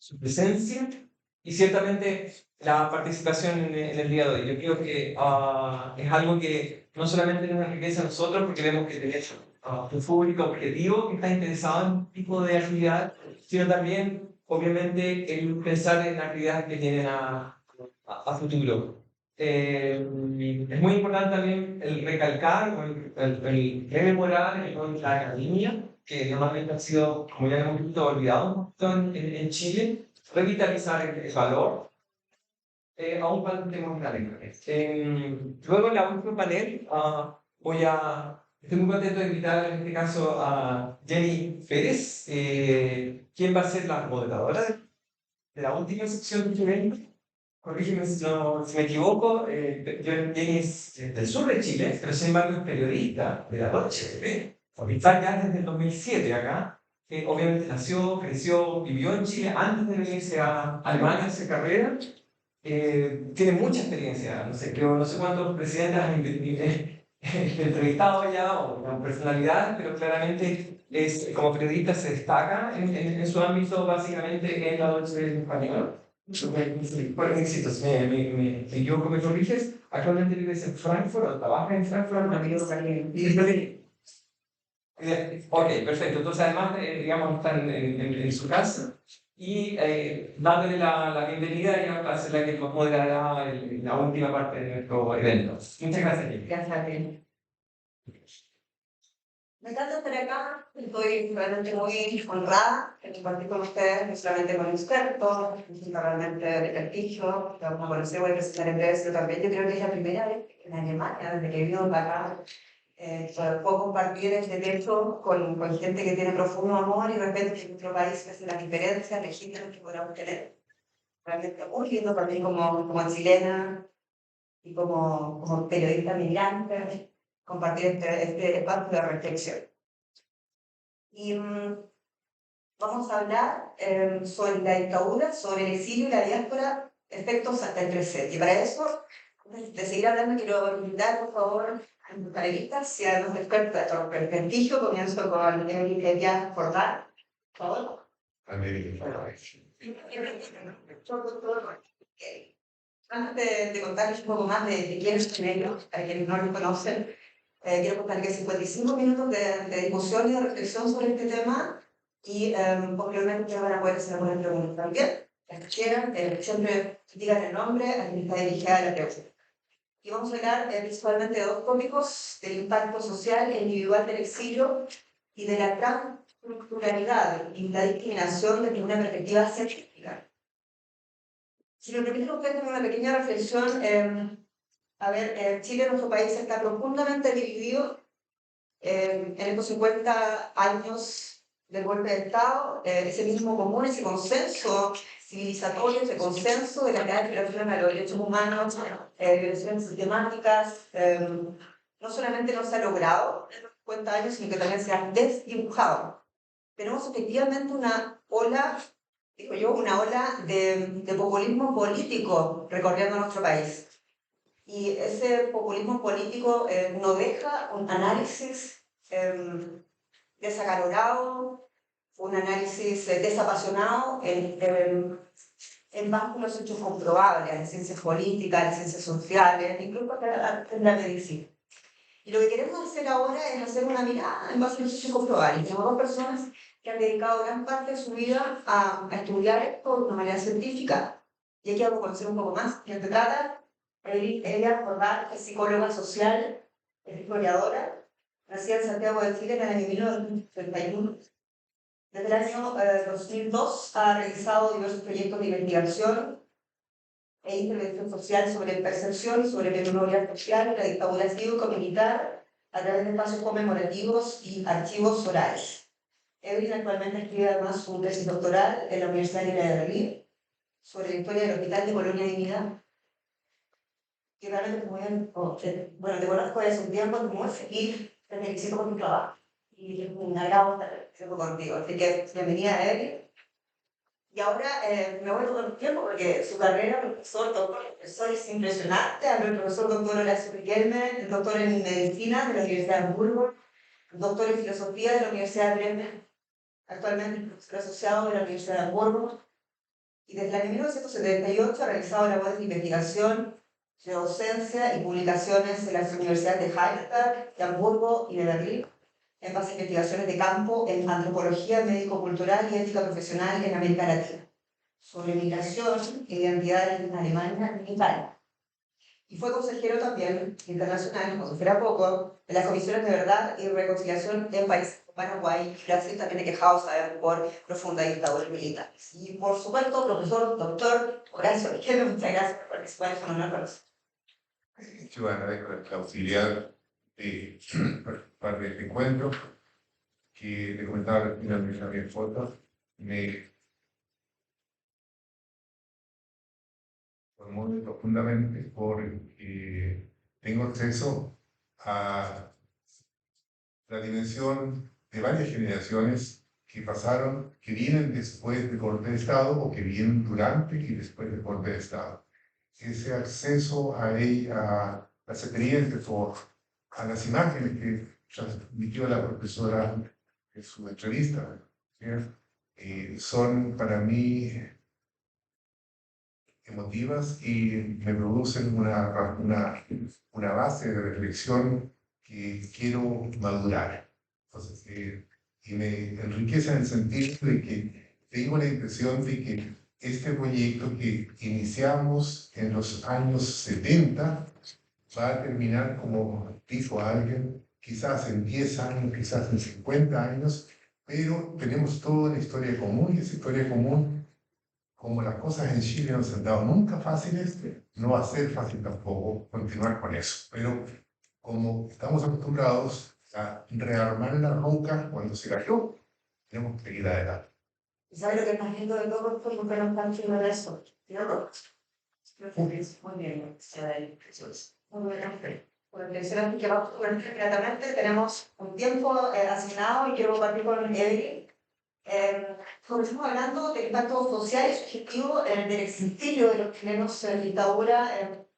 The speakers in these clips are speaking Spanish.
su presencia y ciertamente la participación en el día de hoy. Yo creo que es algo que no solamente nos enriquece a nosotros porque vemos que tenemos un público objetivo que está interesado en este tipo de actividad, sino también, obviamente, el pensar en actividades que tienen a futuro. Es muy importante también el recalcar, o el rememorar el rol de la academia, que normalmente ha sido, como ya hemos visto, olvidado un poquito en Chile, revitalizar el valor, aún cuando estemos en la lengua. Luego, en la última panel, estoy muy contento de invitar en este caso a Jenny Pérez, quien va a ser la moderadora de la última sección del evento. Corrígeme si me equivoco, Jenny es del sur de Chile, pero sin embargo es periodista de la Deutsche Welle, porque está ya desde el 2007 acá, que obviamente nació, creció, vivió en Chile antes de venirse a Alemania a hacer carrera. Tiene mucha experiencia, no sé, creo, no sé cuántos presidentes han entrevistado ya o personalidades, pero claramente como periodista se destaca en su ámbito, básicamente en la Deutsche Welle en español. Bueno, insisto, si me equivoco, me corriges. Actualmente vives en Frankfurt o trabajas en Frankfurt. Ok, perfecto. Entonces, además, digamos, están en su casa y dándole la bienvenida, ella va a ser la que nos moderará la última parte de nuestro evento. Muchas gracias, Jenny. Gracias a ti. Me encanta estar acá, estoy realmente muy honrada de compartir con ustedes, no solamente con expertos, sino realmente de prestigio, que vamos a conocer, voy a presentar en breve, pero también yo creo que es la primera vez en Alemania, desde que he vivido acá, puedo compartir este texto con gente que tiene profundo amor y respeto por nuestro país, que es la diferencia legítima que podamos tener. Realmente muy lindo para mí como chilena y como periodista migrante, compartir este espacio de reflexión. Y vamos a hablar sobre la dictadura, sobre el exilio y la diáspora, efectos hasta el presente. Y para eso, antes de seguir hablando, quiero invitar, por favor, a mis panelistas, si además expertos de prestigio, comienzo con Emilia Jordán, por favor. Antes de contarles un poco más de quiénes son ellos, para quienes no los conocen, quiero contar que 55 minutos de discusión y de reflexión sobre este tema y posteriormente ustedes van a poder hacer algunas preguntas también. Las que quieran, siempre digan el nombre a quien está dirigida la pregunta. Y vamos a hablar principalmente de dos tópicos: del impacto social e individual del exilio y de la transculturalidad y la discriminación desde una perspectiva científica. Si me permiten ustedes una pequeña reflexión, Chile, nuestro país, está profundamente dividido en estos 50 años del golpe de Estado, ese mismo común, ese consenso civilizatorio, ese consenso de la calidad de violación a los derechos humanos, violaciones sistemáticas, no solamente no se ha logrado en estos 50 años, sino que también se ha desdibujado. Tenemos efectivamente una ola, digo yo, una ola de populismo político recorriendo nuestro país. Y ese populismo político no deja un análisis desacalorado, un análisis desapasionado en base a los hechos comprobables, en ciencias políticas, en ciencias sociales, incluso en la medicina. Y lo que queremos hacer ahora es hacer una mirada en base a los hechos comprobables. Tenemos dos personas que han dedicado gran parte de su vida a estudiar esto de una manera científica, y aquí vamos a conocer un poco más de qué se trata. Ella Jordán es psicóloga social, es historiadora, nacida en Santiago de Chile en el año 1931. Desde el año 2002 ha realizado diversos proyectos de investigación e intervención social sobre percepción y sobre memoria social en la dictadura cívico-militar a través de espacios conmemorativos y archivos orales. Evelyn actualmente escribe además un tesis doctoral en la Universidad Libre de Berlín sobre la historia del Hospital de Colonia Dignidad, que realmente muy bien, bueno, te conozco desde un tiempo, muy feliz, te felicito por tu trabajo y es un agrado estar contigo. Así que bienvenida, Evelyn. Y ahora me voy todo el tiempo porque su carrera, profesor, es impresionante. Hablo del profesor doctor Horacio Riquelme, doctor en medicina de la Universidad de Hamburgo, doctor en filosofía de la Universidad de Bremen, actualmente profesor asociado de la Universidad de Hamburgo, y desde el año 1978 ha realizado labores de investigación, de docencia y publicaciones en las universidades de Heidelberg, de Hamburgo y de Berlín, en base a investigaciones de campo en antropología médico-cultural y ética profesional en América Latina, sobre migración e identidad en Alemania y Italia. Y fue consejero también internacional, como si fuera poco, de las comisiones de verdad y reconciliación en países como Paraguay y Brasil, también he quejado, saber, por profunda dictadura militar. Y por supuesto, profesor, doctor Horacio Riquelme, muchas gracias por participar, es un honor para nosotros. Yo agradezco la posibilidad de participar de este encuentro, que le comentaba al final de mi foto, me conmueve profundamente porque tengo acceso a la dimensión de varias generaciones que pasaron, que vienen después del golpe de Estado o que vienen durante y después del golpe de Estado. Ese acceso a las experiencias o a las imágenes que transmitió la profesora en su entrevista, son para mí emotivas y me producen una base de reflexión que quiero madurar. Entonces, y me enriquece en el sentido de que tengo la impresión de que este proyecto que iniciamos en los años 70 va a terminar, como dijo alguien, quizás en 10 años, quizás en 50 años, pero tenemos toda una historia común y esa historia común, como las cosas en Chile no se han dado nunca fáciles, no va a ser fácil tampoco continuar con eso. Pero como estamos acostumbrados a rearmar la roca cuando se cayó, tenemos que seguir adelante. ¿Y sabe lo que es más lindo de todo esto? Porque no están haciendo de eso, sino rocas. Muy bien, muy bien. Bueno, mencionaste que vamos a inmediatamente, tenemos un tiempo asignado y quiero compartir con Evelyn. Como estamos hablando del impacto social y subjetivo del exilio de los chilenos en dictadura,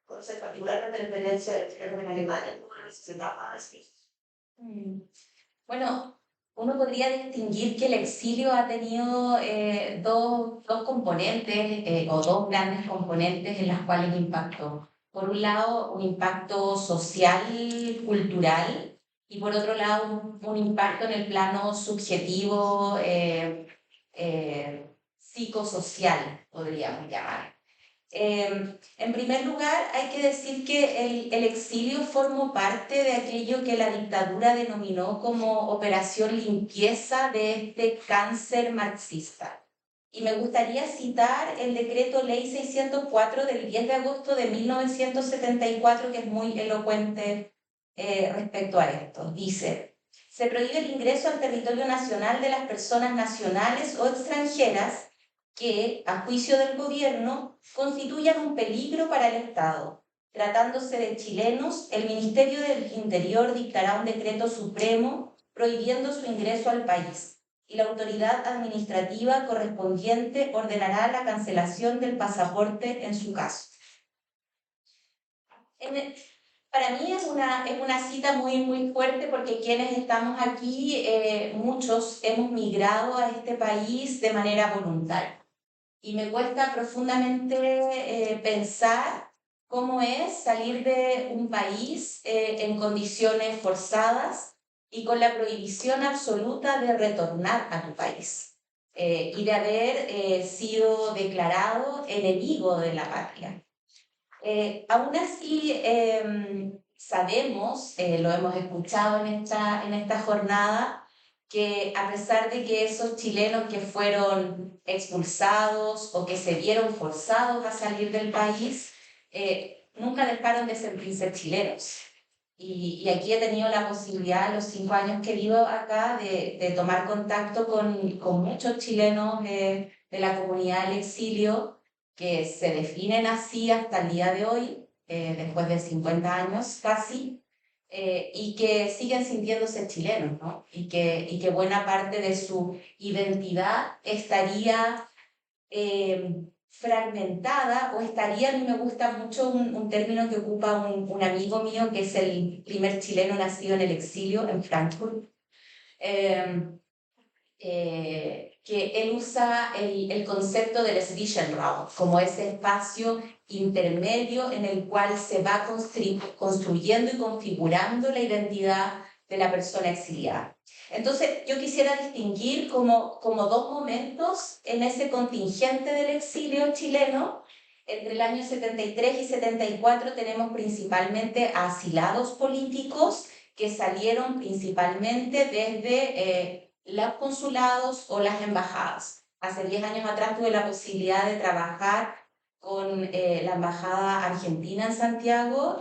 particularmente la experiencia de chilenos en Alemania, en esas etapas. Bueno, uno podría distinguir que el exilio ha tenido dos componentes o dos grandes componentes en las cuales impactó. Por un lado, un impacto social, cultural, y por otro lado, un impacto en el plano subjetivo, psicosocial, podríamos llamar. En primer lugar, hay que decir que el exilio formó parte de aquello que la dictadura denominó como operación limpieza de este cáncer marxista. Y me gustaría citar el decreto ley 604 del 10 de agosto de 1974, que es muy elocuente respecto a esto. Dice: se prohíbe el ingreso al territorio nacional de las personas nacionales o extranjeras que, a juicio del gobierno, constituyan un peligro para el Estado. Tratándose de chilenos, el Ministerio del Interior dictará un decreto supremo prohibiendo su ingreso al país, y la autoridad administrativa correspondiente ordenará la cancelación del pasaporte en su caso. Para mí es una cita muy fuerte, porque quienes estamos aquí, muchos hemos migrado a este país de manera voluntaria. Y me cuesta profundamente pensar cómo es salir de un país en condiciones forzadas y con la prohibición absoluta de retornar a tu país y de haber sido declarado enemigo de la patria. Aún así, sabemos, lo hemos escuchado en esta jornada, que a pesar de que esos chilenos que fueron expulsados o que se vieron forzados a salir del país, nunca dejaron de sentirse chilenos. Y aquí he tenido la posibilidad, los 5 años que vivo acá, de tomar contacto con muchos chilenos de la comunidad del exilio, que se definen así hasta el día de hoy, después de 50 años casi, y que siguen sintiéndose chilenos, ¿no? Y que buena parte de su identidad estaría fragmentada, o estaría, a mí me gusta mucho un término que ocupa un amigo mío, que es el primer chileno nacido en el exilio, en Frankfurt, que él usa el concepto del Zwischenraum como ese espacio intermedio en el cual se va construyendo y configurando la identidad de la persona exiliada. Entonces, yo quisiera distinguir como dos momentos en ese contingente del exilio chileno. Entre el año 73 y 74 tenemos principalmente asilados políticos que salieron principalmente desde los consulados o las embajadas. Hace 10 años atrás tuve la posibilidad de trabajar con la Embajada Argentina en Santiago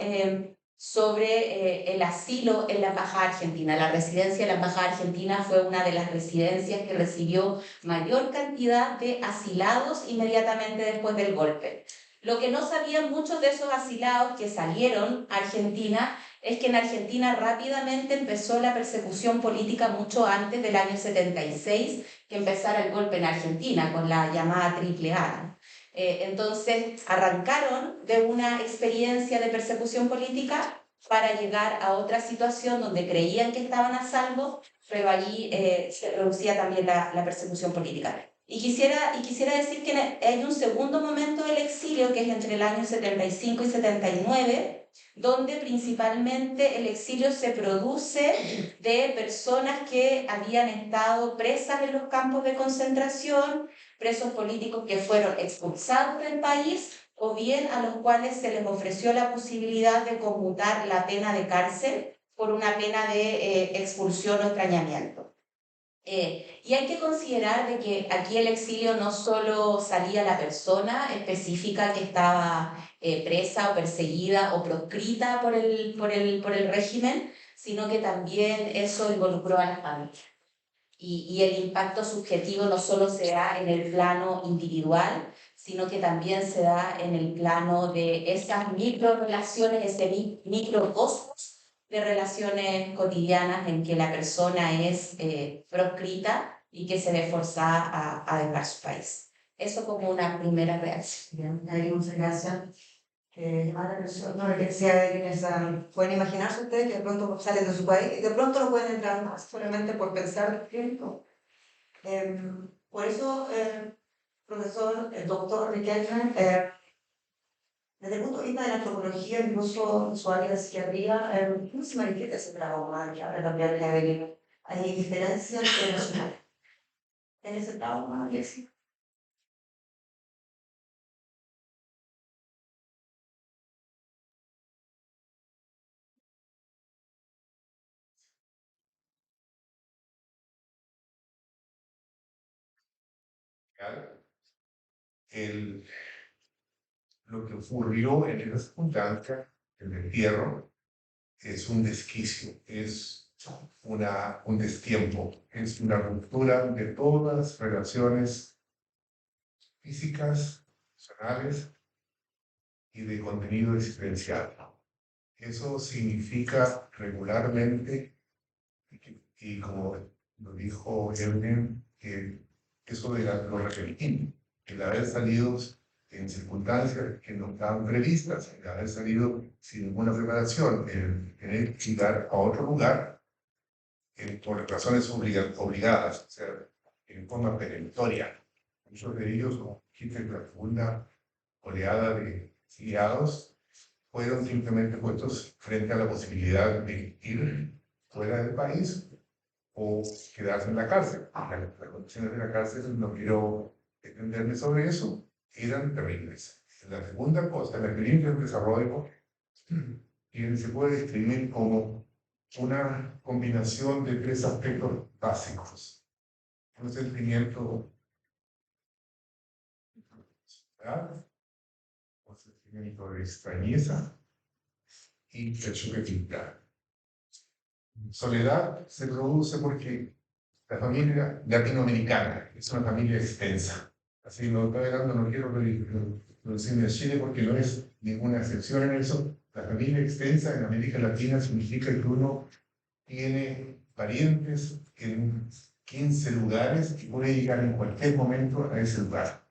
sobre el asilo en la Embajada Argentina. La residencia de la Embajada Argentina fue una de las residencias que recibió mayor cantidad de asilados inmediatamente después del golpe. Lo que no sabían muchos de esos asilados que salieron a Argentina es que en Argentina rápidamente empezó la persecución política mucho antes del año 76, que empezara el golpe en Argentina con la llamada Triple A. Entonces arrancaron de una experiencia de persecución política para llegar a otra situación donde creían que estaban a salvo, pero allí se reducía también la persecución política. Y quisiera decir que hay un segundo momento del exilio que es entre el año 75 y 79, donde principalmente el exilio se produce de personas que habían estado presas en los campos de concentración, presos políticos que fueron expulsados del país o bien a los cuales se les ofreció la posibilidad de conmutar la pena de cárcel por una pena de expulsión o extrañamiento. Y hay que considerar de que aquí el exilio no solo salía la persona específica que estaba presa o perseguida o proscrita por el régimen, sino que también eso involucró a la familia. Y el impacto subjetivo no solo se da en el plano individual, sino que también se da en el plano de esas microrelaciones, ese microcosmos de relaciones cotidianas en que la persona es proscrita y que se ve forzada a dejar su país. Eso como una primera reacción. Bien, muchas gracias. Llama la atención, ¿no? Que decía pueden imaginarse ustedes que de pronto salen de su país y de pronto no pueden entrar más, solamente por pensar distinto. Por eso, profesor, el doctor Riquelme, desde el punto de vista de la antropología, incluso usuario de la psiquiatría, ¿cómo se manifiesta ese trauma que ahora también le venimos? ¿Hay diferencias en ese trauma, Alexis? Lo que ocurrió en esa circunstancia, el destierro, es un desquicio, es un destiempo, es una ruptura de todas las relaciones físicas, personales y de contenido existencial. Eso significa regularmente, y como lo dijo Evelyn, que eso de lo repentino, el haber salido en circunstancias que no estaban previstas, el haber salido sin ninguna preparación, el tener que llegar a otro lugar por razones obligadas, o sea, en forma perentoria. Muchos de ellos, como dijiste, la segunda oleada de exiliados, fueron simplemente puestos frente a la posibilidad de ir fuera del país o quedarse en la cárcel. Las condiciones de la cárcel, no quiero extenderme sobre eso, eran terribles. La segunda cosa, la experiencia del desarrollo, se puede describir como una combinación de tres aspectos básicos. Un sentimiento de soledad, un sentimiento de extrañeza y de choque cultural. Soledad se produce porque la familia latinoamericana es una familia extensa. Así no estoy hablando, no quiero decir de Chile porque no es ninguna excepción en eso. La familia extensa en América Latina significa que uno tiene parientes en 15 lugares y puede llegar en cualquier momento a ese lugar.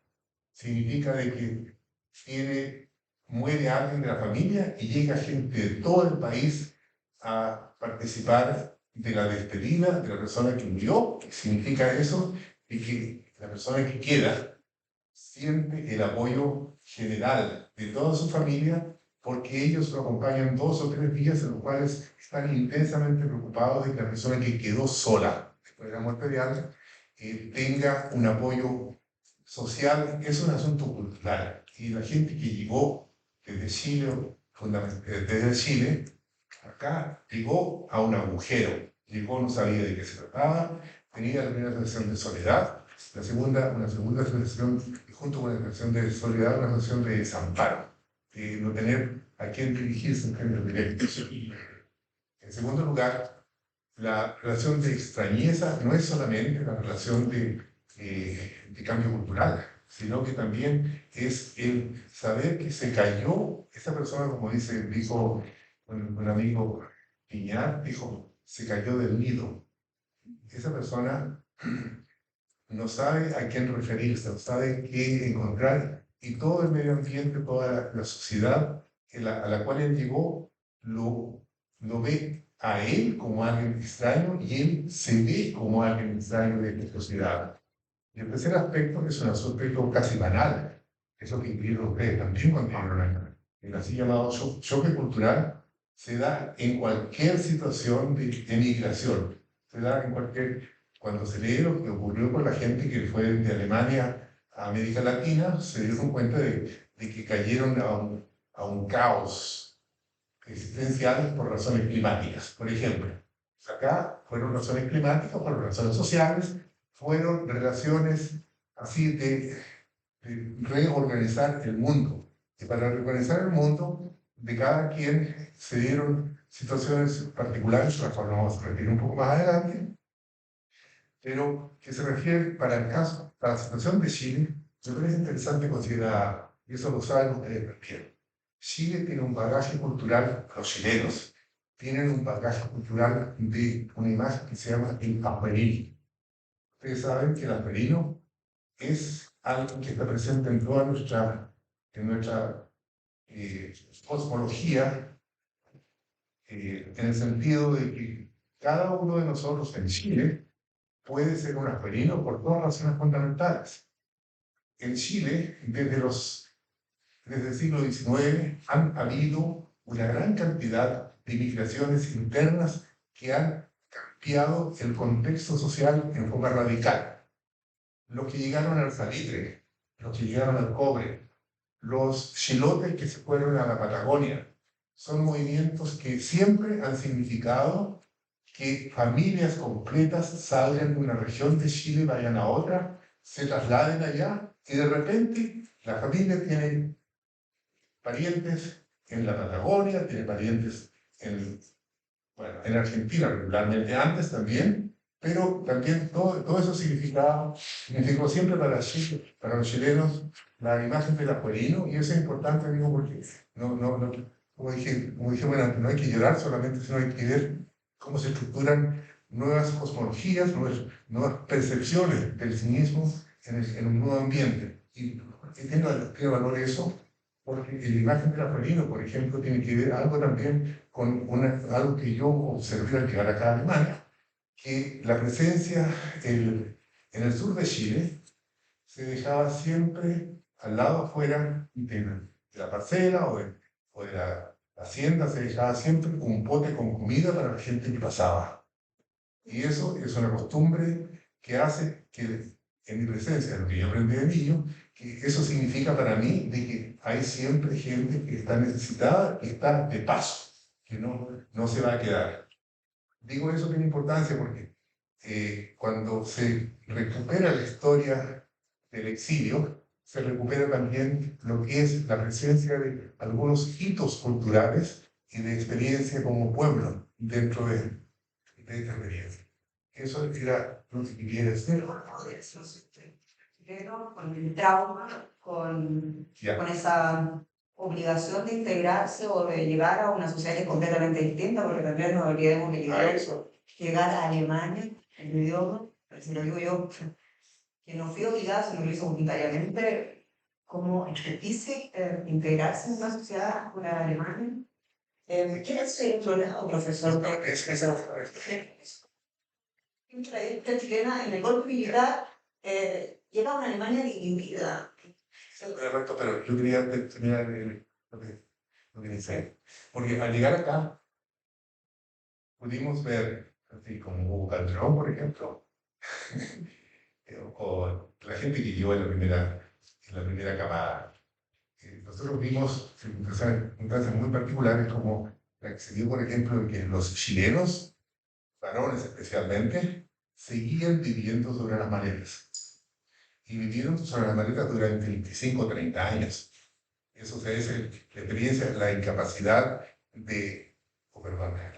Significa de que muere alguien de la familia y llega gente de todo el país a participar de la despedida de la persona que murió. ¿Qué significa eso? Y que la persona que queda siente el apoyo general de toda su familia porque ellos lo acompañan 2 o 3 días en los cuales están intensamente preocupados de que la persona que quedó sola después de la muerte de alguien tenga un apoyo social. Es un asunto cultural y la gente que llegó desde Chile, desde Chile, acá llegó a un agujero, llegó, no sabía de qué se trataba, tenía la primera sensación de soledad, una segunda sensación, y junto con la sensación de soledad, una sensación de desamparo, de no tener a quién dirigirse en términos directos. En segundo lugar, la relación de extrañeza no es solamente la relación de cambio cultural, sino que también es el saber que se cayó esa persona, como dijo un amigo Piñar, dijo, se cayó del nido. Esa persona no sabe a quién referirse, no sabe qué encontrar, y todo el medio ambiente, toda la sociedad a la cual él llegó, lo ve a él como alguien extraño y él se ve como alguien extraño de esta sociedad. Y el tercer aspecto es un aspecto casi banal, es lo que incluyeron ustedes también cuando vieron el así llamado choque cultural. Se da en cualquier situación de emigración, se da en cualquier, cuando se lee lo que ocurrió con la gente que fue de Alemania a América Latina, se dieron cuenta de que cayeron a un caos existencial por razones climáticas. Por ejemplo, acá fueron razones climáticas, fueron razones sociales, fueron relaciones así de reorganizar el mundo. Y para reorganizar el mundo, de cada quien se dieron situaciones particulares, las cuales vamos a repetir un poco más adelante, pero que se refiere para el caso, para la situación de Chile, me parece interesante considerar, y eso lo saben ustedes también. Chile tiene un bagaje cultural, los chilenos tienen un bagaje cultural de una imagen que se llama el aperino. Ustedes saben que el aperino es algo que está presente en toda nuestra cosmología, en el sentido de que cada uno de nosotros en Chile puede ser un aperino por 2 razones fundamentales. En Chile, desde el siglo XIX, han habido una gran cantidad de migraciones internas que han cambiado el contexto social en forma radical. Los que llegaron al salitre, los que llegaron al cobre, los chilotes que se fueron a la Patagonia, son movimientos que siempre han significado que familias completas salgan de una región de Chile, vayan a otra, se trasladen allá y de repente la familia tiene parientes en la Patagonia, tiene parientes en Argentina regularmente antes también, pero también todo eso significó siempre para los chilenos la imagen del acuerino, y eso es importante, amigo, porque como dije bueno, no hay que llorar solamente, sino hay que ver cómo se estructuran nuevas cosmologías, nuevas percepciones del cinismo en un nuevo ambiente. Y tiene valor eso, porque la imagen del acuerino, por ejemplo, tiene que ver algo también con algo que yo observé al llegar acá a Alemania, que la presencia en el sur de Chile se dejaba siempre al lado afuera de la parcela o de la hacienda, se dejaba siempre un pote con comida para la gente que pasaba. Y eso es una costumbre que hace que, en mi presencia, lo que yo aprendí de niño, que eso significa para mí de que hay siempre gente que está necesitada, que está de paso, que no se va a quedar. Digo eso tiene importancia porque cuando se recupera la historia del exilio, se recupera también lo que es la presencia de algunos hitos culturales y de experiencia como pueblo dentro de esta experiencia. Eso era lo que quería decir. Con el trauma, con esa obligación de integrarse o de llegar a una sociedad que es completamente distinta, porque también nos olvidemos del idioma. Llegar a Alemania, el idioma, si lo digo yo, que no fui obligada, sino lo hizo voluntariamente, como es difícil integrarse en una sociedad como la Alemania. ¿Quién es el profesor? Una chilena en el golpe militar llega a una Alemania dividida. Correcto, pero yo quería terminar lo que dice. Porque al llegar acá, pudimos ver, así como Hugo Calderón, por ejemplo, o la gente que llegó en la primera camada. Nosotros vimos circunstancias muy particulares como la que se dio, por ejemplo, en que los chilenos, varones especialmente, seguían viviendo sobre las maletas. Y vivieron sobre las maletas durante 25 o 30 años. Eso se es la experiencia, la incapacidad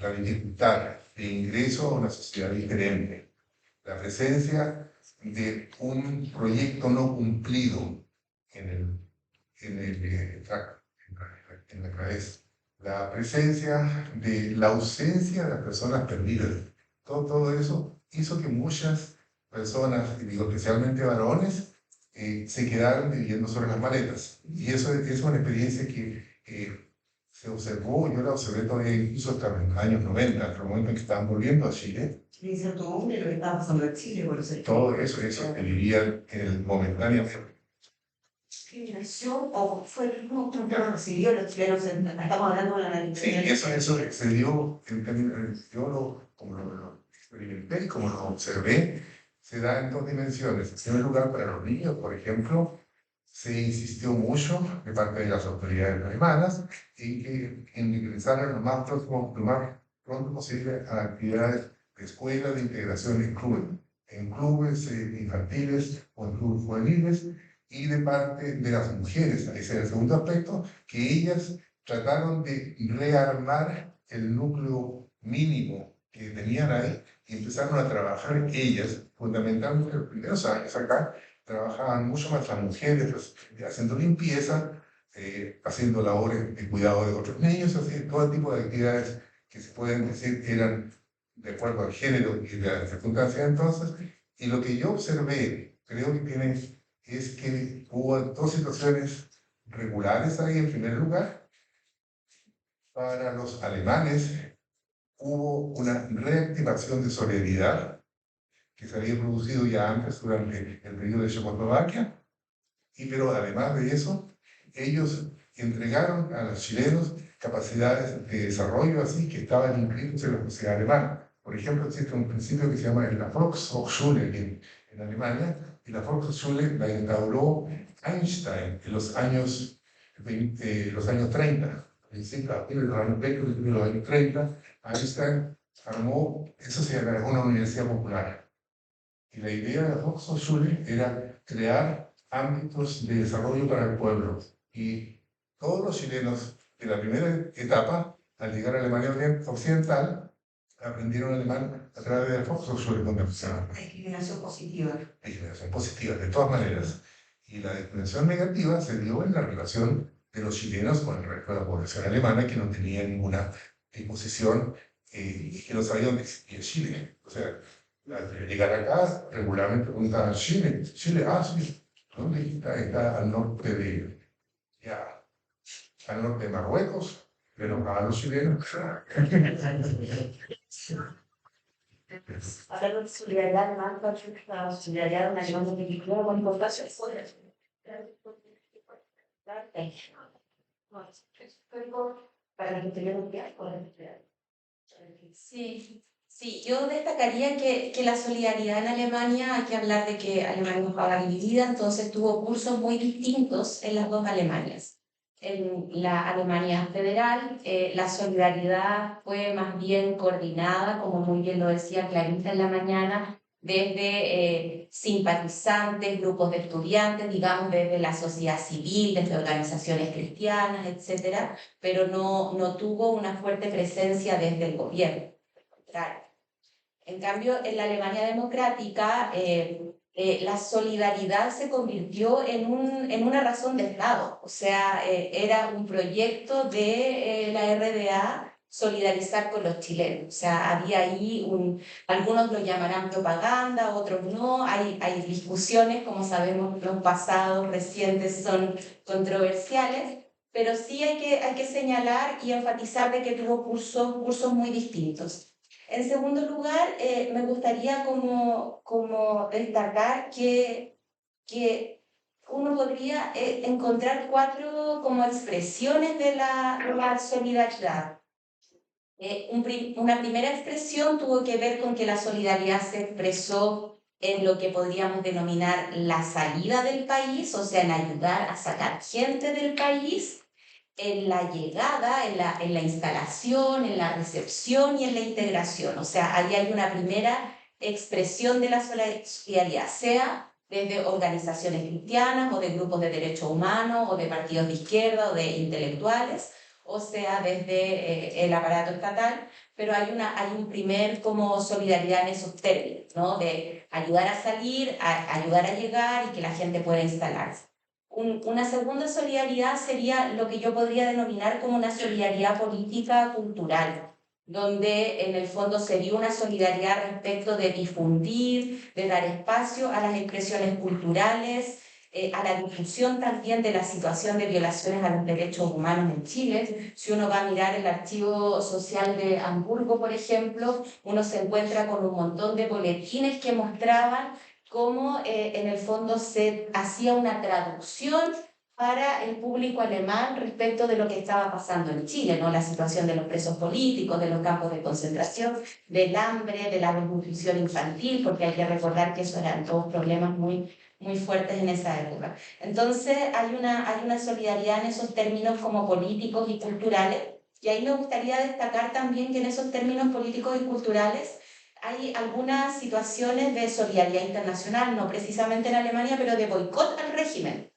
la dificultad de ingreso a una sociedad diferente, la presencia de un proyecto no cumplido en la cabeza, la presencia de la ausencia de las personas perdidas. Todo eso hizo que muchas personas, y digo especialmente varones, se quedaron viviendo sobre las maletas. Y eso es una experiencia que se observó, yo la observé todavía incluso hasta los años 90, hasta el momento en que estaban volviendo a Chile. Y cierto hombre lo que estaba pasando en Chile, por eso. Todo eso que vivían momentáneamente. Discriminación o fue el mismo que recibió los chilenos, estamos hablando de la nariz. Sí, eso se dio, como lo experimenté y como lo observé, se da en dos dimensiones. En primer lugar, para los niños, por ejemplo, se insistió mucho de parte de las autoridades alemanas en que ingresaran lo más pronto posible a actividades de escuela, de integración en clubes infantiles o en clubes juveniles, y de parte de las mujeres, ese es el segundo aspecto, que ellas trataron de rearmar el núcleo mínimo que tenían ahí y empezaron a trabajar ellas, fundamentalmente los primeros años acá, trabajaban mucho más las mujeres, pues, haciendo limpieza, haciendo labores de cuidado de otros niños, haciendo todo tipo de actividades que se pueden decir eran de acuerdo al género y de las circunstancias entonces. Y lo que yo observé, creo que es que hubo dos situaciones regulares ahí. En primer lugar, para los alemanes hubo una reactivación de solidaridad que se había producido ya antes durante el periodo de Checoslovaquia, pero además de eso, ellos entregaron a los chilenos capacidades de desarrollo así que estaban inscritos en la sociedad alemana. Por ejemplo, existe un principio que se llama la Volkshochschule en Alemania, y la Volkshochschule la instauró Einstein en los años 30, principios de los años 20, principios de los años 30. Einstein armó, eso se llama una universidad popular. Y la idea de la Volkshochschule era crear ámbitos de desarrollo para el pueblo. Y todos los chilenos de la primera etapa, al llegar a Alemania Occidental, aprendieron alemán a través de la Volkshochschule, donde empezaron. Discriminación positiva. Discriminación positiva, de todas maneras. Y la discriminación negativa se dio en la relación de los chilenos con el resto de la población alemana, que no tenía ninguna disposición y que no sabía dónde existía Chile. O sea, al llegar acá, regularmente preguntaban Chile, sí, ¿dónde está? Está al norte al norte de Marruecos, pero a los chilenos. Hablando de solidaridad alemana, la solidaridad de una alemana mexicana con importancia fue para que tuvieran tiempo. Sí, sí, yo destacaría que la solidaridad en Alemania, hay que hablar de que Alemania no estaba dividida, entonces tuvo cursos muy distintos en las dos Alemanias. En la Alemania federal, la solidaridad fue más bien coordinada, como muy bien lo decía Clarita en la mañana, desde simpatizantes, grupos de estudiantes, digamos, desde la sociedad civil, desde organizaciones cristianas, etcétera, pero no tuvo una fuerte presencia desde el gobierno. En cambio, en la Alemania democrática, la solidaridad se convirtió en una razón de Estado. O sea, era un proyecto de la RDA solidarizar con los chilenos. O sea, había ahí algunos lo llamarán propaganda, otros no. Hay discusiones, como sabemos, los pasados recientes son controversiales, pero sí hay que señalar y enfatizar de que tuvo cursos muy distintos. En segundo lugar, me gustaría como destacar que que uno podría encontrar 4 como expresiones de la solidaridad. Una primera expresión tuvo que ver con que la solidaridad se expresó en lo que podríamos denominar la salida del país, o sea, en ayudar a sacar gente del país, en la llegada, en la instalación, en la recepción y en la integración. O sea, ahí hay una primera expresión de la solidaridad, sea desde organizaciones cristianas o de grupos de derechos humanos o de partidos de izquierda o de intelectuales, o sea, desde el aparato estatal, pero hay un primer como solidaridad en esos términos, ¿no? De ayudar a salir, ayudar a llegar y que la gente pueda instalarse. Una segunda solidaridad sería lo que yo podría denominar como una solidaridad política cultural, donde en el fondo se dio una solidaridad respecto de difundir, de dar espacio a las expresiones culturales, a la difusión también de la situación de violaciones a los derechos humanos en Chile. Si uno va a mirar el archivo social de Hamburgo, por ejemplo, uno se encuentra con un montón de boletines que mostraban cómo en el fondo se hacía una traducción para el público alemán respecto de lo que estaba pasando en Chile, ¿no? La situación de los presos políticos, de los campos de concentración, del hambre, de la desnutrición infantil, porque hay que recordar que esos eran todos problemas muy fuertes en esa época. Entonces hay una solidaridad en esos términos como políticos y culturales, y ahí me gustaría destacar también que en esos términos políticos y culturales hay algunas situaciones de solidaridad internacional, no precisamente en Alemania, pero de boicot al régimen.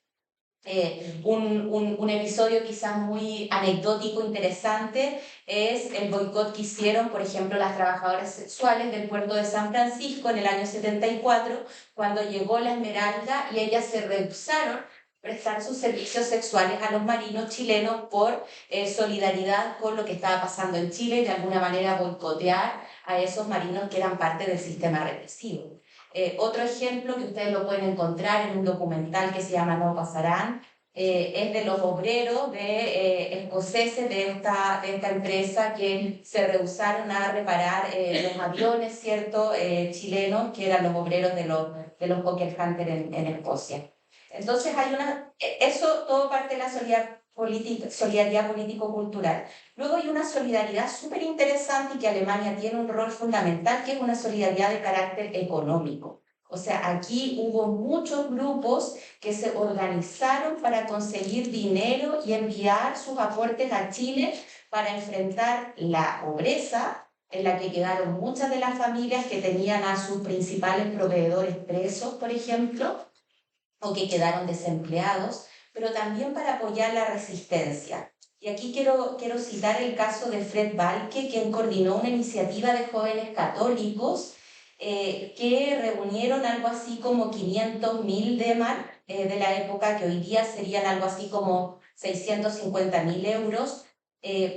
Un episodio quizás muy anecdótico, interesante, es el boicot que hicieron, por ejemplo, las trabajadoras sexuales del puerto de San Francisco en el año 74, cuando llegó la Esmeralda y ellas se rehusaron prestar sus servicios sexuales a los marinos chilenos por solidaridad con lo que estaba pasando en Chile y de alguna manera boicotear a esos marinos que eran parte del sistema represivo. Otro ejemplo que ustedes lo pueden encontrar en un documental que se llama No Pasarán, es de los obreros escoceses de esta empresa que se rehusaron a reparar los aviones, ¿cierto? Chilenos, que eran los obreros de los Hawker Hunter en Escocia. Entonces eso todo parte de la solidaridad político-cultural. Luego hay una solidaridad súper interesante y que Alemania tiene un rol fundamental, que es una solidaridad de carácter económico. O sea, aquí hubo muchos grupos que se organizaron para conseguir dinero y enviar sus aportes a Chile para enfrentar la pobreza en la que quedaron muchas de las familias que tenían a sus principales proveedores presos, por ejemplo, o que quedaron desempleados, pero también para apoyar la resistencia. Y aquí quiero citar el caso de Fred Balke, quien coordinó una iniciativa de jóvenes católicos que reunieron algo así como 500.000 D-mark de la época, que hoy día serían algo así como 650.000 euros,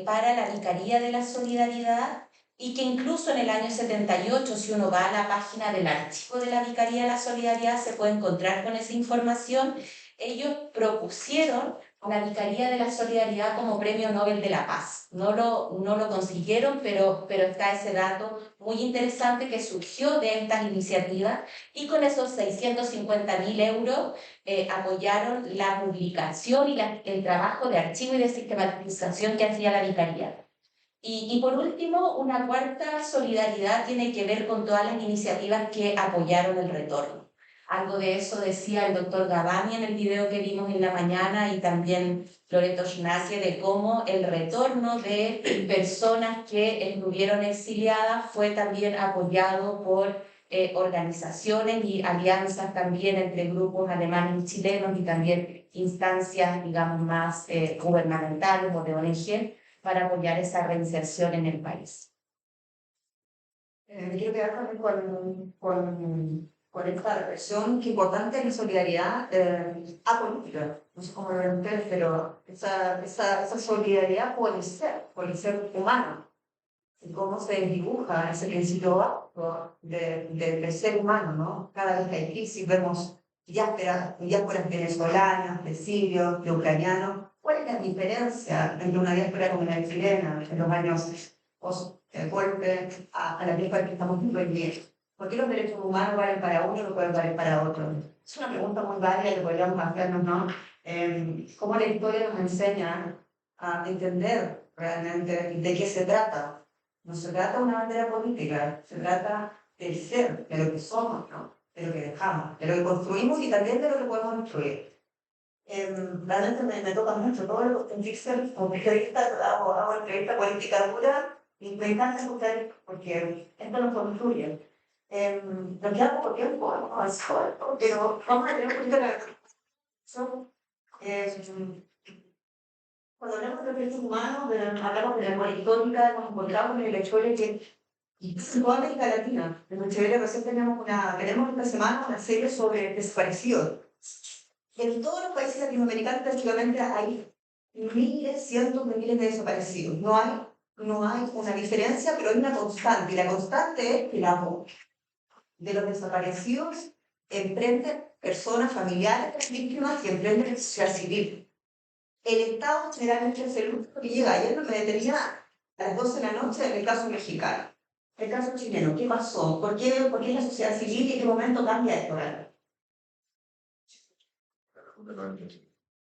para la Vicaría de la Solidaridad, y que incluso en el año 78, si uno va a la página del archivo de la Vicaría de la Solidaridad, se puede encontrar con esa información. Ellos propusieron a la Vicaría de la Solidaridad como Premio Nobel de la Paz. No lo consiguieron, pero está ese dato muy interesante que surgió de estas iniciativas, y con esos 650.000 euros apoyaron la publicación y el trabajo de archivo y de sistematización que hacía la Vicaría. Y por último, una cuarta solidaridad tiene que ver con todas las iniciativas que apoyaron el retorno. Algo de eso decía el doctor Gavani en el video que vimos en la mañana, y también Loreto Schnase, de cómo el retorno de personas que estuvieron exiliadas fue también apoyado por organizaciones y alianzas también entre grupos alemanes y chilenos, y también instancias, digamos, más gubernamentales o de ONG, para apoyar esa reinserción en el país. Me quiero quedar también con esta reflexión, que importante es la solidaridad apolítica. No sé cómo lo ven ustedes, pero esa solidaridad por el ser humano, y cómo se dibuja ese principio básico del ser humano, ¿no? Cada vez que hay crisis vemos diásporas venezolanas, de sirios, de ucranianos. ¿Cuál es la diferencia entre una diáspora como la chilena en los años post-golpe a la diáspora que estamos viviendo hoy día? ¿Por qué los derechos humanos valen para uno y no pueden valer para otro? Es una pregunta muy válida que podríamos hacernos, ¿no? ¿Cómo la historia nos enseña a entender realmente de qué se trata? No se trata de una bandera política, se trata del ser, de lo que somos, ¿no? De lo que dejamos, de lo que construimos y también de lo que podemos destruir. Realmente me toca mucho todo lo que dicen como periodista, hago entrevista política dura y me encanta escuchar esto porque esto nos construye. Nos queda poco tiempo, ¿no? Es corto, pero vamos a tener un poquito de reflexión. Cuando hablamos de los derechos humanos, hablamos de la memoria histórica, nos encontramos en el hecho de que en toda América Latina, en Chile recién tenemos esta semana una serie sobre desaparecidos. En todos los países latinoamericanos prácticamente hay miles, cientos de miles de desaparecidos. No hay una diferencia, pero hay una constante. Y la constante es que la voz de los desaparecidos emprenden personas familiares, víctimas y emprenden sociedad civil. El Estado generalmente es el único que llega. Ayer me detenía a las 12 de la noche en el caso mexicano. El caso chileno, ¿qué pasó? ¿Por qué la sociedad civil y en qué momento cambia esto?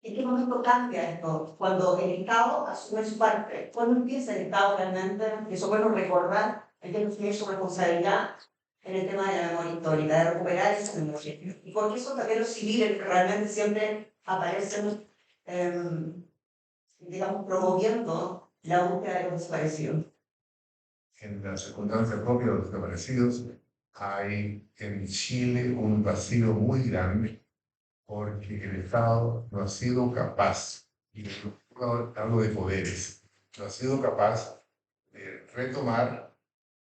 ¿En qué momento cambia esto? Cuando el Estado asume su parte. ¿Cuándo empieza el Estado realmente? Eso bueno recordar, hay que asumir su responsabilidad en el tema de la memoria histórica, de recuperar esa memoria. Y por eso también los civiles realmente siempre aparecen, digamos, promoviendo la búsqueda de los desaparecidos. En la circunstancia propia de los desaparecidos, hay en Chile un vacío muy grande porque el Estado no ha sido capaz, y hablo de poderes, no ha sido capaz de retomar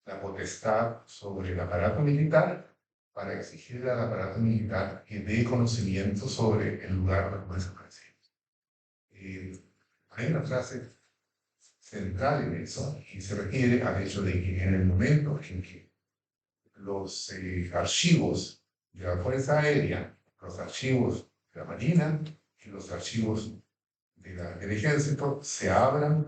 la potestad sobre el aparato militar para exigirle al aparato militar que dé conocimiento sobre el lugar de los desaparecidos. Hay una frase central en eso y se refiere al hecho de que en el momento en que los archivos de la Fuerza Aérea, los archivos de la Marina y los archivos del Ejército se abran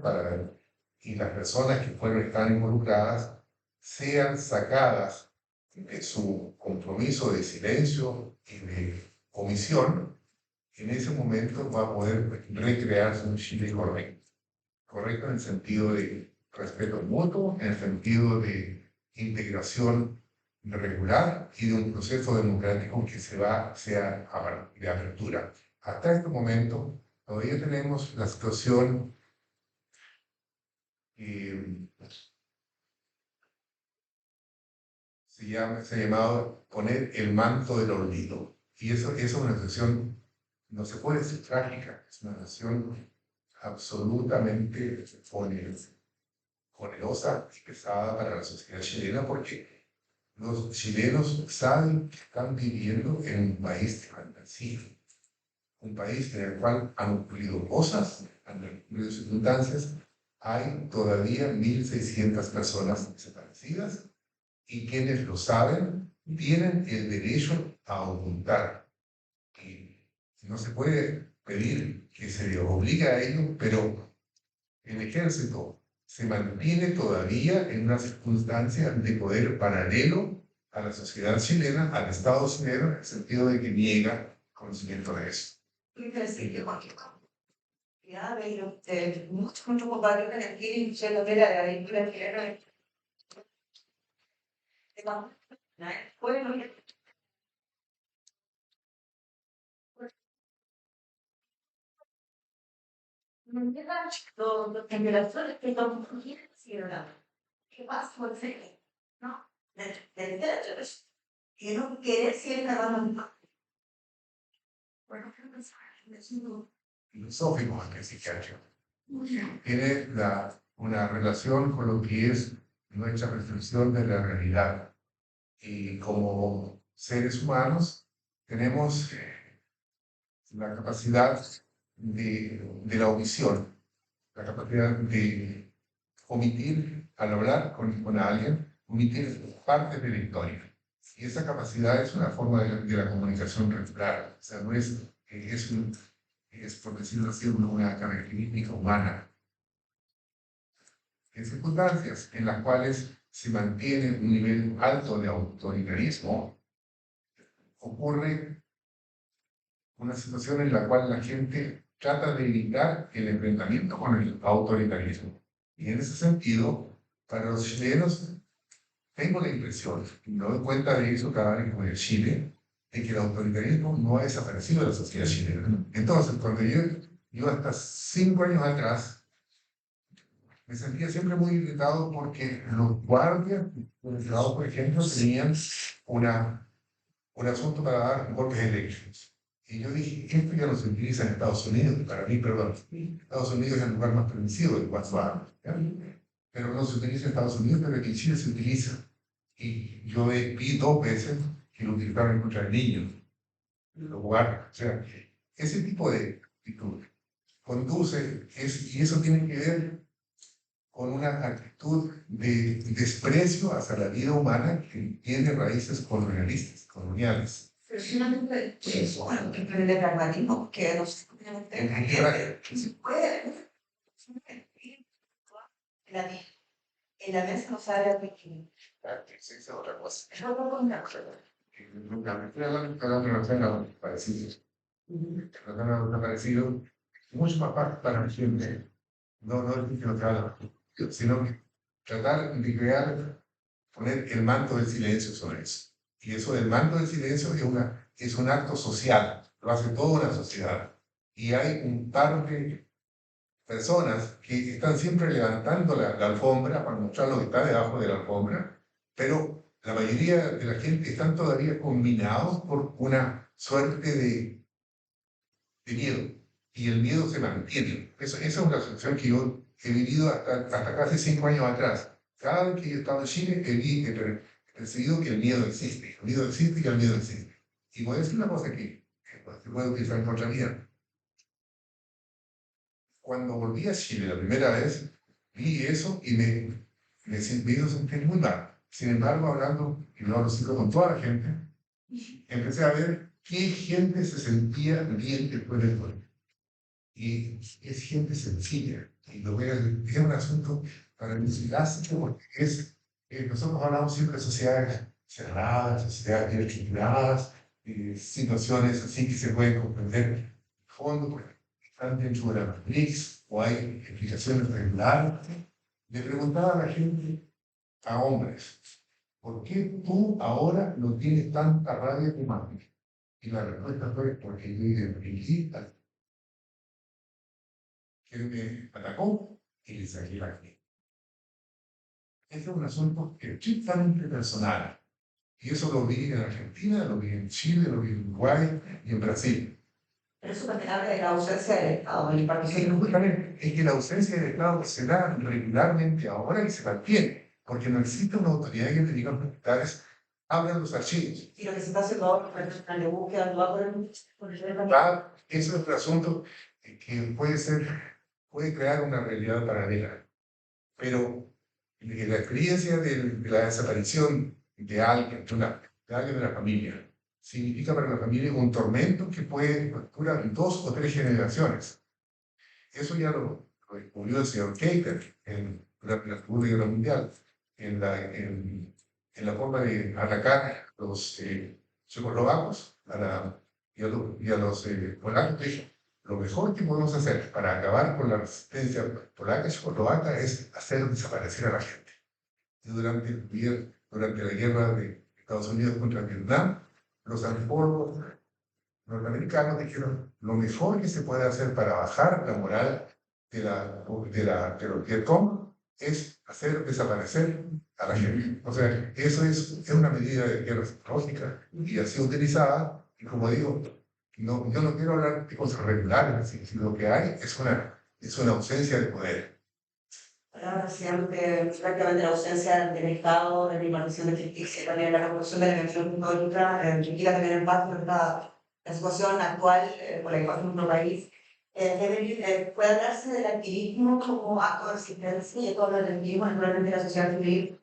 y las personas que están involucradas sean sacadas de su compromiso de silencio y de omisión, en ese momento va a poder recrearse un Chile correcto. Correcto en el sentido de respeto mutuo, en el sentido de integración regular y de un proceso democrático que sea de apertura. Hasta este momento, todavía tenemos la situación que se ha llamado poner el manto del olvido. Y eso es una situación, no se puede decir trágica, es una situación absolutamente onerosa y pesada para la sociedad chilena porque los chilenos saben que están viviendo en un país de fantasía, un país en el cual han ocurrido cosas, han ocurrido circunstancias, hay todavía 1.600 personas desaparecidas y quienes lo saben tienen el derecho a ocultar. Y no se puede pedir que se le obligue a ello, pero el ejército se mantiene todavía en una circunstancia de poder paralelo a la sociedad chilena, al Estado chileno, en el sentido de que niega conocimiento de eso. Ya, pero muchos compatriotas aquí en Chile, de la dictadura chilena, bueno, los generaciones que están ¿qué pasa con el ¿no? Que no quiere ser cargando bueno, Filosófico más que psiquiátrico. Tiene una relación con lo que es nuestra percepción de la realidad. Y como seres humanos tenemos la capacidad de la omisión, la capacidad de omitir, al hablar con alguien, omitir partes de la historia. Y esa capacidad es una forma de la comunicación regular. O sea, no es, es, por decirlo así, una característica humana. En circunstancias en las cuales se mantiene un nivel alto de autoritarismo, ocurre una situación en la cual la gente trata de evitar el enfrentamiento con el autoritarismo. Y en ese sentido, para los chilenos, tengo la impresión, y me doy cuenta de eso cada vez que voy a Chile, de que el autoritarismo no ha desaparecido de la sociedad chilena. Entonces, cuando yo hasta 5 años atrás, me sentía siempre muy irritado porque los guardias del trabajo, por ejemplo, tenían un asunto para dar golpes eléctricos. Y yo dije, esto ya no se utiliza en Estados Unidos, para mí, perdón, Estados Unidos es el lugar más permisivo de cuanto a armas, ¿ya? Pero no se utiliza en Estados Unidos, pero aquí en Chile se utiliza. Y yo vi 2 veces que lo utilizaron contra niños, los guardias. O sea, ese tipo de actitud conduce, y eso tiene que ver con una actitud de desprecio hacia la vida humana que tiene raíces coloniales. Pero finalmente, eso, bueno, que el pragmatismo, que no se puede. En la mesa no sabe a Pekín. Esa es otra cosa. Es otra cosa. Nunca me estoy hablando de parecidos. Tratando de parecido, mucho más fácil para la gente. No es que no te haga, sino que tratar de crear, poner el manto del silencio sobre eso. Y eso del manto del silencio es un acto social, lo hace toda una sociedad. Y hay un par de personas que están siempre levantando la alfombra para mostrar lo que está debajo de la alfombra, pero la mayoría de la gente están todavía combinados por una suerte de miedo. Y el miedo se mantiene. Esa es una situación que yo he vivido hasta casi 5 años atrás. Cada vez que yo he estado en Chile, he percibido que el miedo existe. El miedo existe y el miedo existe. Y voy a decir una cosa que puede utilizar en contra mía. Cuando volví a Chile la primera vez, vi eso y me hizo sentir muy mal. Sin embargo, hablando, y no lo sigo con toda la gente, empecé a ver qué gente se sentía bien después del golpe. Y es gente sencilla. Y lo veo, es un asunto para mí clásico porque nosotros hablamos siempre de sociedades cerradas, sociedades bien equilibradas, situaciones así que se pueden comprender en el fondo, porque están dentro de la Matrix o hay explicaciones regulares. Le preguntaba a la gente, a hombres, ¿por qué tú ahora no tienes tanta rabia como antes? Y la respuesta fue porque yo identifiqué al que me atacó y le saqué la vida. Este es un asunto estrictamente personal. Y eso lo vi en Argentina, lo vi en Chile, lo vi en Uruguay y en Brasil. Pero eso también habla de la ausencia del Estado en el Sí, partido. justamente es que la ausencia del Estado se da regularmente ahora y se mantiene, porque no existe una autoridad que te diga a los militares, abran los archivos. Y lo que se está haciendo ahora es una de búsqueda, no va por el Eso es un asunto que puede crear una realidad paralela. Pero la experiencia de la desaparición de alguien, de alguien de la familia, significa para la familia un tormento que puede durar 2 o 3 generaciones. Eso ya lo descubrió el señor Keiter durante la Segunda Guerra Mundial, en la forma de atacar a los checoslovacos y a los polacos. Dijo, lo mejor que podemos hacer para acabar con la resistencia polaca y checoslovaca es hacer desaparecer a la gente. Y durante la guerra de Estados Unidos contra Vietnam, los antropólogos norteamericanos dijeron, lo mejor que se puede hacer para bajar la moral de los Vietcong es hacer desaparecer a la gente. O sea, eso es una medida de guerra psicológica y así utilizada. Y como digo, yo no quiero hablar de cosas regulares, sino lo que hay es una ausencia de poder. Ahora siempre prácticamente la ausencia del Estado, de la impartición de justicia, también la revolución de la elección pública, implica también en parte la situación actual por la que pasa en nuestro país. Puede hablarse del activismo como acto de resistencia y todo lo activismo, naturalmente la sociedad civil,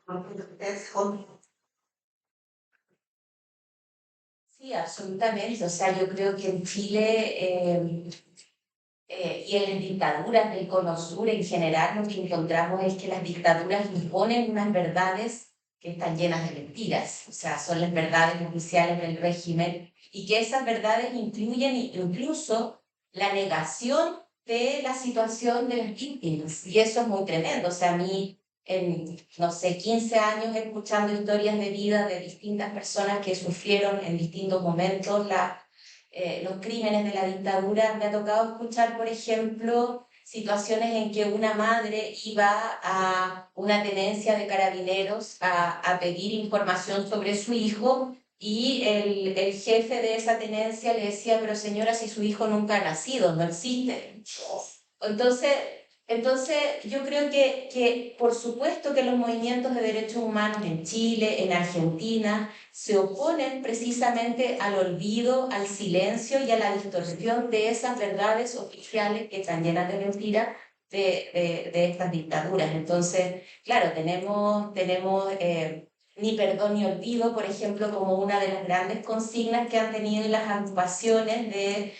Sí, absolutamente. O sea, yo creo que en Chile y en las dictaduras del Cono Sur en general lo que encontramos es que las dictaduras imponen unas verdades que están llenas de mentiras, o sea, son las verdades oficiales del régimen y que esas verdades incluyen incluso la negación de la situación de las víctimas y eso es muy tremendo, o sea, a mí en, no sé, 15 años escuchando historias de vida de distintas personas que sufrieron en distintos momentos los crímenes de la dictadura, me ha tocado escuchar, por ejemplo, situaciones en que una madre iba a una tenencia de carabineros a pedir información sobre su hijo y el jefe de esa tenencia le decía, pero señora, si su hijo nunca ha nacido, no existe. Entonces, entonces yo creo que por supuesto que los movimientos de derechos humanos en Chile, en Argentina, se oponen precisamente al olvido, al silencio y a la distorsión de esas verdades oficiales que están llenas de mentiras de estas dictaduras. Entonces, claro, tenemos ni perdón ni olvido, por ejemplo, como una de las grandes consignas que han tenido las agrupaciones de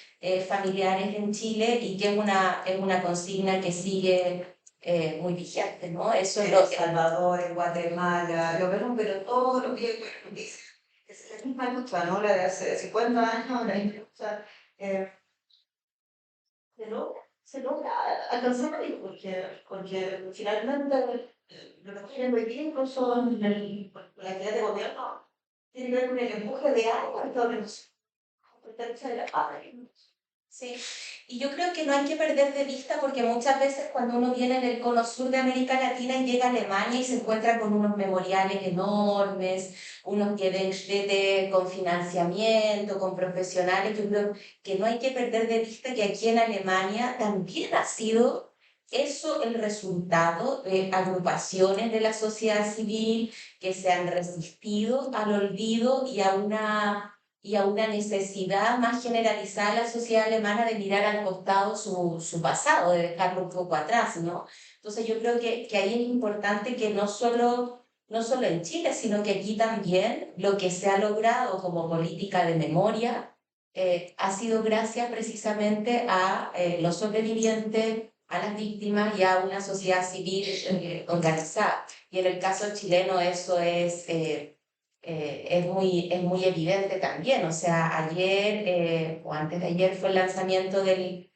familiares en Chile y que es una consigna que sigue muy vigente, ¿no? Eso es En lo El Salvador, en Guatemala, lo vemos, pero todos los días dicen, es la misma lucha, ¿no? La de hace 50 años, la misma lucha. Pero se logra alcanzar ahí, porque finalmente lo que quieren vivir incluso con la actividad de gobierno tiene que ver con el empuje de algo, entonces, competencia de la padre. Sí, y yo creo que no hay que perder de vista porque muchas veces cuando uno viene del cono sur de América Latina y llega a Alemania y se encuentra con unos memoriales enormes, unos Gedenkstätte con financiamiento, con profesionales, yo creo que no hay que perder de vista que aquí en Alemania también ha sido eso el resultado de agrupaciones de la sociedad civil que se han resistido al olvido y a una necesidad más generalizada de la sociedad alemana de mirar al costado su pasado, de dejarlo un poco atrás, ¿no? Entonces yo creo que ahí es importante que no solo en Chile, sino que aquí también lo que se ha logrado como política de memoria ha sido gracias precisamente a los sobrevivientes, a las víctimas y a una sociedad civil organizada. Y en el caso chileno eso es muy evidente también. O sea, ayer o antes de ayer fue el lanzamiento de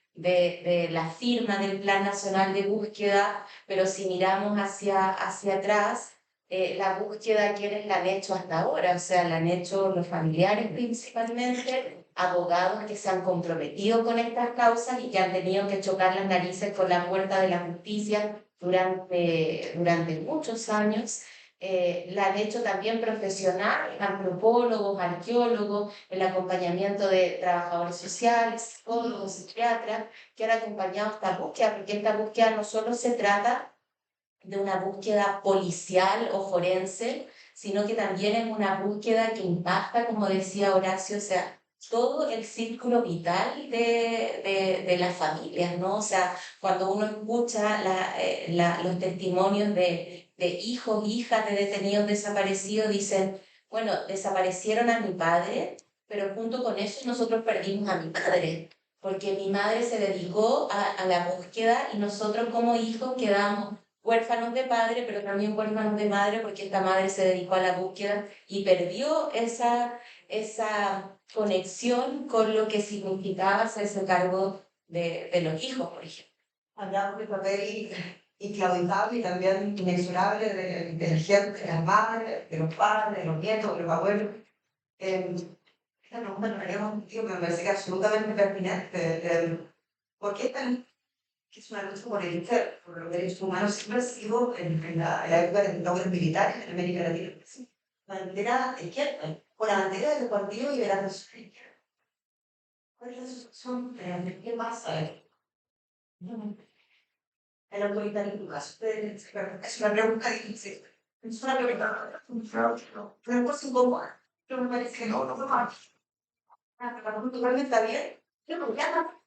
la firma del Plan Nacional de Búsqueda, pero si miramos hacia atrás, la búsqueda, ¿quiénes la han hecho hasta ahora? O sea, la han hecho los familiares principalmente, abogados que se han comprometido con estas causas y que han tenido que chocar las narices con la puerta de la justicia durante muchos años. La han hecho también profesionales, antropólogos, arqueólogos, el acompañamiento de trabajadores sociales, psicólogos, psiquiatras, que han acompañado esta búsqueda, porque esta búsqueda no solo se trata de una búsqueda policial o forense, sino que también es una búsqueda que impacta, como decía Horacio, o sea, todo el círculo vital de las familias, ¿no? O sea, cuando uno escucha los testimonios de hijos, hijas de detenidos desaparecidos, dicen, bueno, desaparecieron a mi padre, pero junto con eso nosotros perdimos a mi madre, porque mi madre se dedicó a la búsqueda y nosotros como hijos quedamos huérfanos de padre, pero también huérfanos de madre, porque esta madre se dedicó a la búsqueda y perdió esa conexión con lo que significaba hacerse cargo de los hijos, por ejemplo. Hablamos del papel inclaudicable y también inexorable de la gente, de las madres, de los padres, de los nietos, de los abuelos. Esta pregunta me haría un tío que me parece que es absolutamente pertinente. ¿Por qué tan que es una lucha por el inter, por los derechos humanos, siempre ha sido en la época de los dictaduras militares en América Latina? La bandera de izquierda, o la bandera del Partido Liberal Nacional. ¿Cuál es la situación? ¿Qué pasa? El autoritario en tu caso. Es una pregunta difícil. Es una pregunta. Pero por su común, pero me parece que no fue mal. Totalmente está bien. Yo no llamo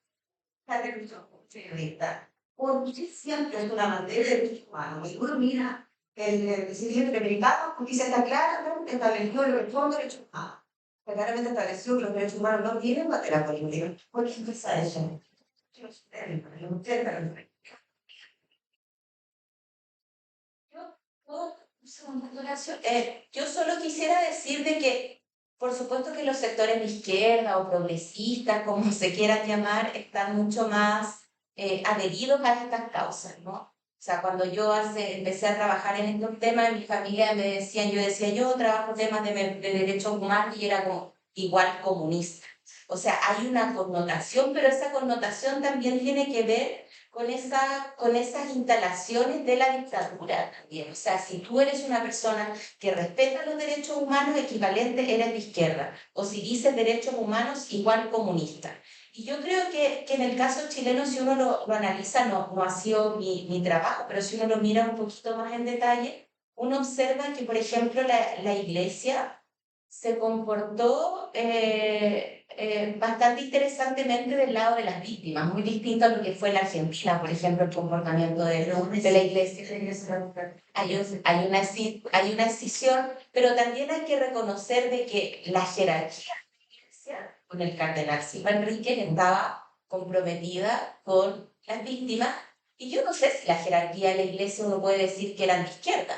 la religión periodista. Porque siempre es una bandera de derechos humanos. Y uno mira el presidente americano, dice está claramente establecido que son derechos humanos. Está claramente establecido que los derechos humanos no tienen bandera política. ¿Por qué empieza eso? Yo solo quisiera decir de que, por supuesto que los sectores de izquierda o progresistas, como se quieran llamar, están mucho más adheridos a estas causas, ¿no? O sea, cuando yo empecé a trabajar en estos temas, mi familia me decían, yo decía, yo trabajo temas de derechos humanos y era como igual comunista. O sea, hay una connotación, pero esa connotación también tiene que ver con esas instalaciones de la dictadura también. O sea, si tú eres una persona que respeta los derechos humanos, equivalente eres de izquierda. O si dices derechos humanos, igual comunista. Y yo creo que en el caso chileno, si uno lo analiza, no ha sido mi trabajo, pero si uno lo mira un poquito más en detalle, uno observa que, por ejemplo, la iglesia se comportó bastante interesantemente del lado de las víctimas, muy distinto a lo que fue en la Argentina, por ejemplo, el comportamiento de la iglesia. Hay una escisión, pero también hay que reconocer de que la jerarquía de la iglesia, con el cardenal Silva Enríquez, estaba comprometida con las víctimas, y yo no sé si la jerarquía de la iglesia uno puede decir que eran de izquierda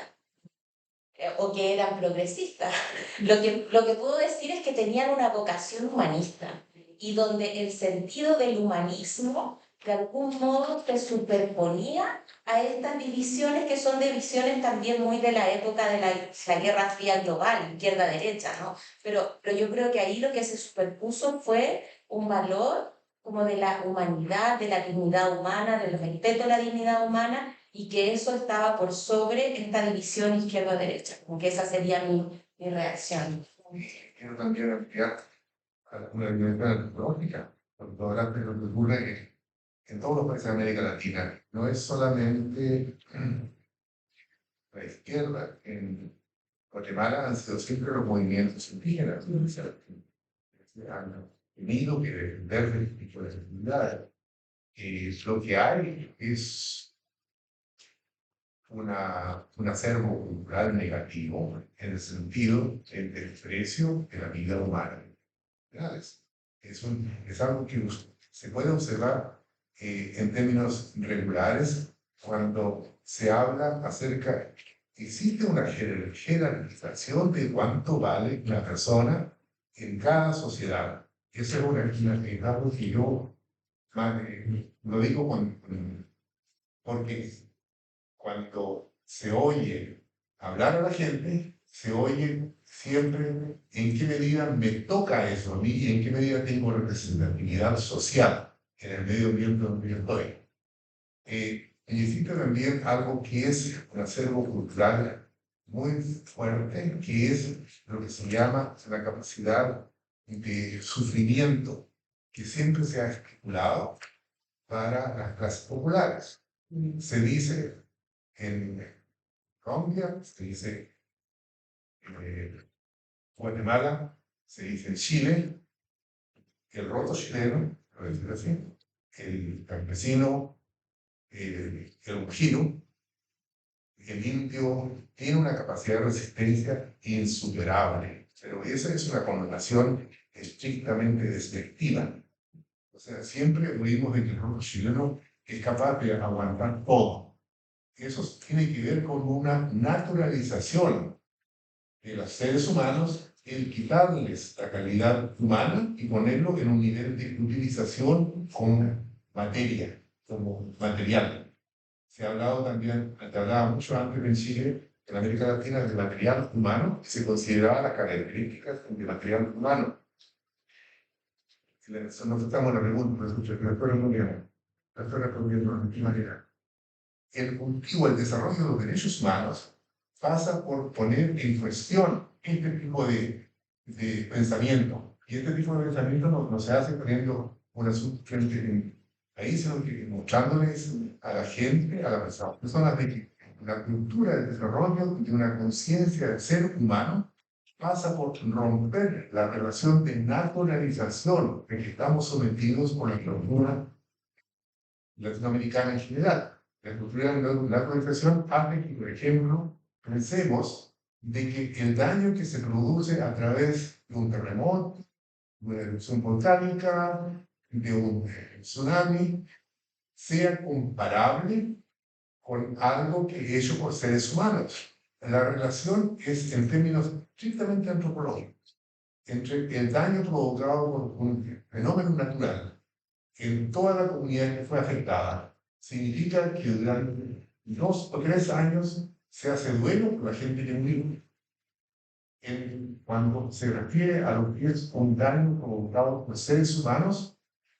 o que eran progresistas. Lo que puedo decir es que tenían una vocación humanista y donde el sentido del humanismo de algún modo se superponía a estas divisiones que son divisiones también muy de la época de la Guerra Fría global, izquierda-derecha, ¿no? Pero yo creo que ahí lo que se superpuso fue un valor como de la humanidad, de la dignidad humana, del respeto a la dignidad humana, y que eso estaba por sobre esta división izquierda-derecha, como que esa sería mi reacción. Quiero también ampliar una dimensión antropológica, porque ahora lo que ocurre en todos los países de América Latina no es solamente la izquierda. En Guatemala han sido siempre los movimientos indígenas que han tenido que defender de este tipo de actividades. Lo que hay es un acervo cultural negativo en el sentido del desprecio de la vida humana. Es algo que se puede observar en términos regulares cuando se habla acerca, existe una jerarquización de cuánto vale una persona en cada sociedad. Eso es algo que yo lo digo porque cuando se oye hablar a la gente, se oye siempre en qué medida me toca eso a mí y en qué medida tengo representatividad social en el medio ambiente donde yo estoy. Necesita también algo que es un acervo cultural muy fuerte, que es lo que se llama la capacidad de sufrimiento que siempre se ha estipulado para las clases populares. Se dice en Colombia, se dice en Guatemala, se dice en Chile, el roto chileno, por decirlo así, el campesino, el ujino, el indio, tiene una capacidad de resistencia insuperable, pero esa es una connotación estrictamente despectiva. O sea, siempre oímos de que el roto chileno es capaz de aguantar todo. Eso tiene que ver con una naturalización de los seres humanos, el quitarles la calidad humana y ponerlo en un nivel de utilización como materia, como material. Se ha hablado también, se hablaba mucho antes en Chile, en América Latina, del material humano, que se consideraba las características del material humano. Nos estamos en la pregunta, pero escucha, que después respondiendo de qué manera. El cultivo, el desarrollo de los derechos humanos pasa por poner en cuestión este tipo de pensamiento. Y este tipo de pensamiento no se hace poniendo un asunto frente ahí, sino que mostrándoles a la gente, a las personas, de que la cultura del desarrollo de una conciencia del ser humano pasa por romper la relación de naturalización en que estamos sometidos por la cultura latinoamericana en general. La cultura de la naturalización hace que, por ejemplo, pensemos de que el daño que se produce a través de un terremoto, de una erupción volcánica, de un tsunami sea comparable con algo que es hecho por seres humanos. La relación es en términos estrictamente antropológicos, entre el daño provocado por un fenómeno natural en toda la comunidad que fue afectada. Significa que durante 2 o 3 años se hace duelo por la gente que murió. Cuando se refiere a lo que es un daño provocado por seres humanos,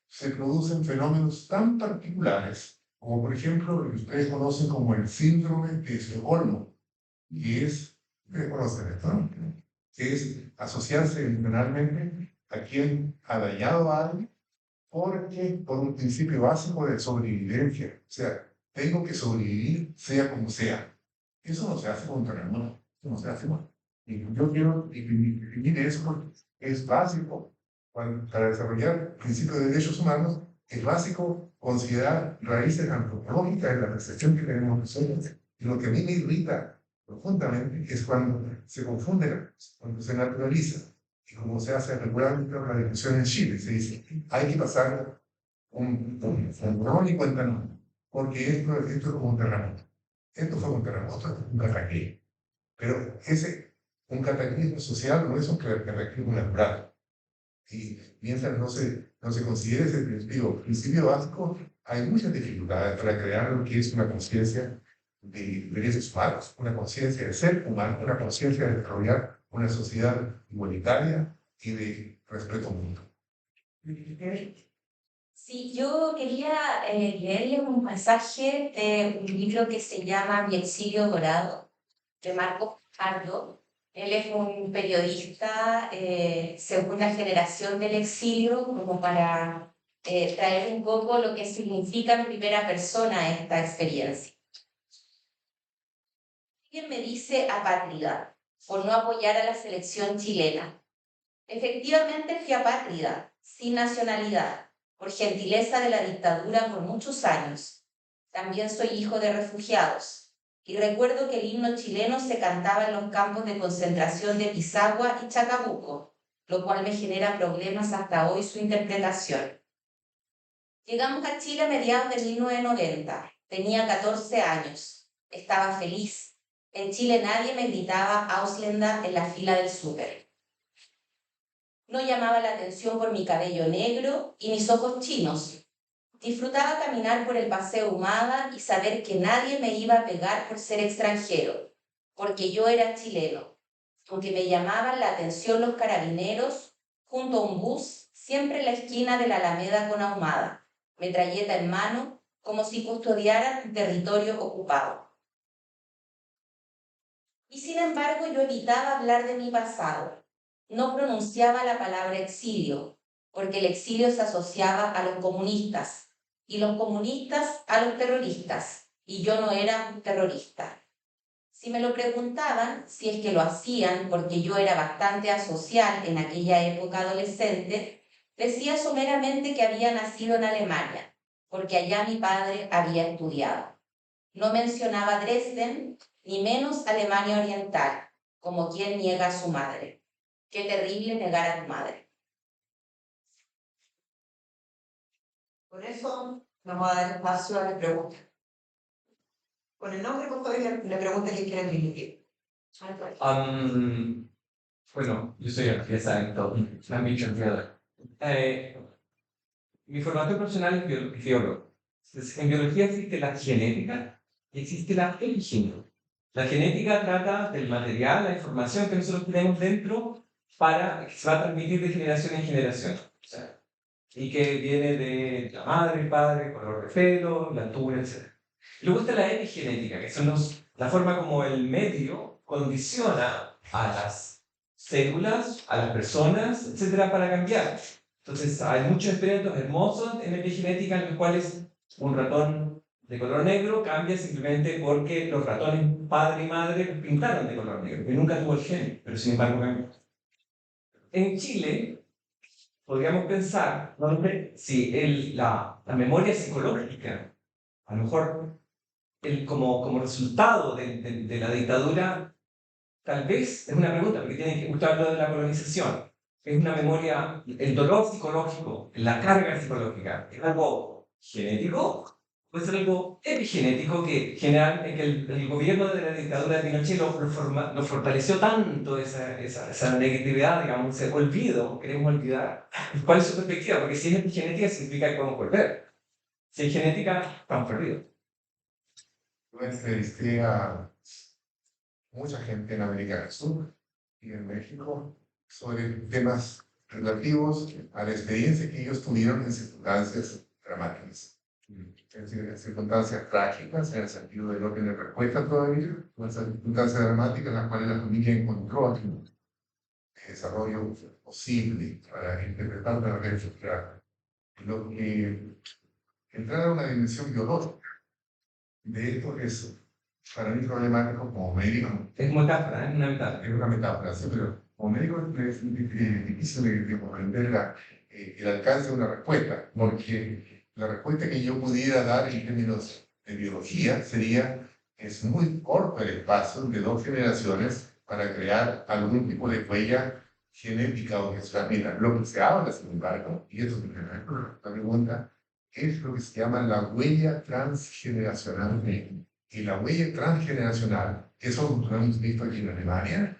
se producen fenómenos tan particulares como, por ejemplo, lo que ustedes conocen como el síndrome de Estocolmo, y ustedes conocen esto, ¿no? Que es asociarse emocionalmente a quien ha dañado a alguien por un principio básico de sobrevivencia. O sea, tengo que sobrevivir sea como sea. Eso no se hace con terremoto, eso no se hace con... Y yo quiero definir eso porque es básico. Para desarrollar principios de derechos humanos, es básico considerar raíces antropológicas en la percepción que tenemos nosotros. Y lo que a mí me irrita profundamente es cuando se confunde la cosa, cuando se naturaliza. Y como se hace regularmente en la discusión en Chile, se dice, hay que pasar un borrón y cuenta nueva, porque esto es como un terremoto. Esto fue un terremoto, un cataclismo. Pero un cataclismo social no es un cataclismo natural. Y mientras no se considere ese principio básico, hay muchas dificultades para crear lo que es una conciencia de derechos humanos, una conciencia de ser humano, una conciencia de desarrollar una sociedad igualitaria y de respeto mutuo. Sí, yo quería leerles un pasaje de un libro que se llama Mi exilio dorado, de Marcos Fajardo. Él es un periodista, segunda generación del exilio, como para traer un poco lo que significa en primera persona esta experiencia. Alguien me dice apátrida por no apoyar a la selección chilena. Efectivamente fui apátrida, sin nacionalidad, por gentileza de la dictadura por muchos años. También soy hijo de refugiados, y recuerdo que el himno chileno se cantaba en los campos de concentración de Pisagua y Chacabuco, lo cual me genera problemas hasta hoy su interpretación. Llegamos a Chile a mediados de 1990. Tenía 14 años. Estaba feliz. En Chile nadie me gritaba Ausländer en la fila del súper. No llamaba la atención por mi cabello negro y mis ojos chinos. Disfrutaba caminar por el Paseo Humada y saber que nadie me iba a pegar por ser extranjero, porque yo era chileno. Aunque me llamaban la atención los carabineros, junto a un bus, siempre en la esquina de la Alameda con Ahumada, metralleta en mano, como si custodiaran un territorio ocupado. Y sin embargo yo evitaba hablar de mi pasado. No pronunciaba la palabra exilio, porque el exilio se asociaba a los comunistas, y los comunistas a los terroristas, y yo no era un terrorista. Si me lo preguntaban, si es que lo hacían porque yo era bastante asocial en aquella época adolescente, decía someramente que había nacido en Alemania, porque allá mi padre había estudiado. No mencionaba Dresden, ni menos Alemania Oriental, como quien niega a su madre. Qué terrible negar a tu madre. Por eso vamos a dar espacio a las preguntas. Con el nombre, por favor, y le preguntas que quieren dirigir. Bueno, yo soy artista, entonces, me han dicho mi formación profesional es biólogo. Entonces, en biología existe la genética y existe la epigenética. La genética trata del material, la información que nosotros tenemos dentro para que se va a transmitir de generación en generación. O sea, y que viene de la madre, el padre, color de pelo, la altura, etc. Luego está la epigenética, que son la forma como el medio condiciona a las células, a las personas, etcétera, para cambiar. Entonces, hay muchos experimentos hermosos en epigenética en los cuales un ratón de color negro cambia simplemente porque los ratones padre y madre pintaron de color negro, que nunca tuvo el gen, pero sin embargo cambió. En Chile, podríamos pensar, no sé, si la memoria psicológica, a lo mejor como resultado de la dictadura, tal vez es una pregunta, porque tiene que gustar lo de la colonización. es una memoria, el dolor psicológico, la carga psicológica, ¿es algo genético? ¿Puede ser algo epigenético que, que el gobierno de la dictadura de Pinochet lo fortaleció tanto esa negatividad, digamos, ese olvido, queremos olvidar? ¿Cuál es su perspectiva? Porque si es epigenética significa que podemos volver. Si es genética, estamos perdidos. Yo entrevisté a mucha gente en América del Sur y en México sobre temas relativos a la experiencia que ellos tuvieron en circunstancias dramáticas. Es decir, en circunstancias trágicas, en el sentido de no tener respuesta todavía, o en circunstancias dramáticas en las cuales la familia encontró el desarrollo posible para interpretar la realidad. Lo que entrar a una dimensión biológica de esto es para mí problemático como médico. Es metáfora, es una metáfora. Es una metáfora, sí, pero como médico es difícil de comprender el alcance de una respuesta, porque la respuesta que yo pudiera dar en términos de biología sería, es muy corto el espacio de 2 generaciones para crear algún tipo de huella genética o gestual. Mira, lo que se habla, sin embargo, y eso es la pregunta, es lo que se llama la huella transgeneracional. Y la huella transgeneracional, eso lo hemos visto aquí en Alemania,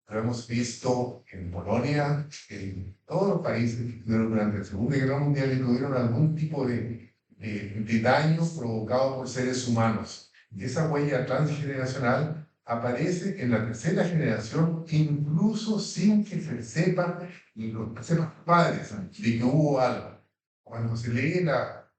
lo hemos visto en Polonia, en todos los países que tuvieron durante la Segunda Guerra Mundial y tuvieron algún tipo de daño provocado por seres humanos. Esa huella transgeneracional aparece en la tercera generación, incluso sin que se sepa, y los sepan los padres, de que hubo algo. Cuando se lee la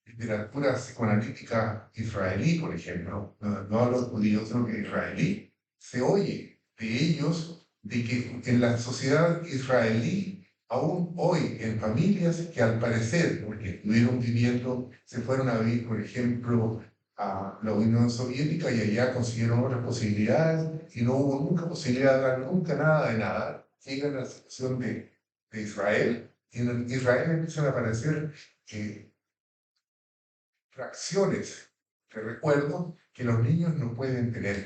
literatura psicoanalítica israelí, por ejemplo, no a los judíos, sino que israelí, se oye de ellos de que en la sociedad israelí, aún hoy, en familias que al parecer, porque estuvieron viviendo, se fueron a vivir, por ejemplo, a la Unión Soviética y allá consiguieron otras posibilidades y no hubo nunca posibilidad de dar nunca nada de nada, llegan a la situación de Israel y en Israel empiezan a aparecer fracciones de recuerdo que los niños no pueden tener.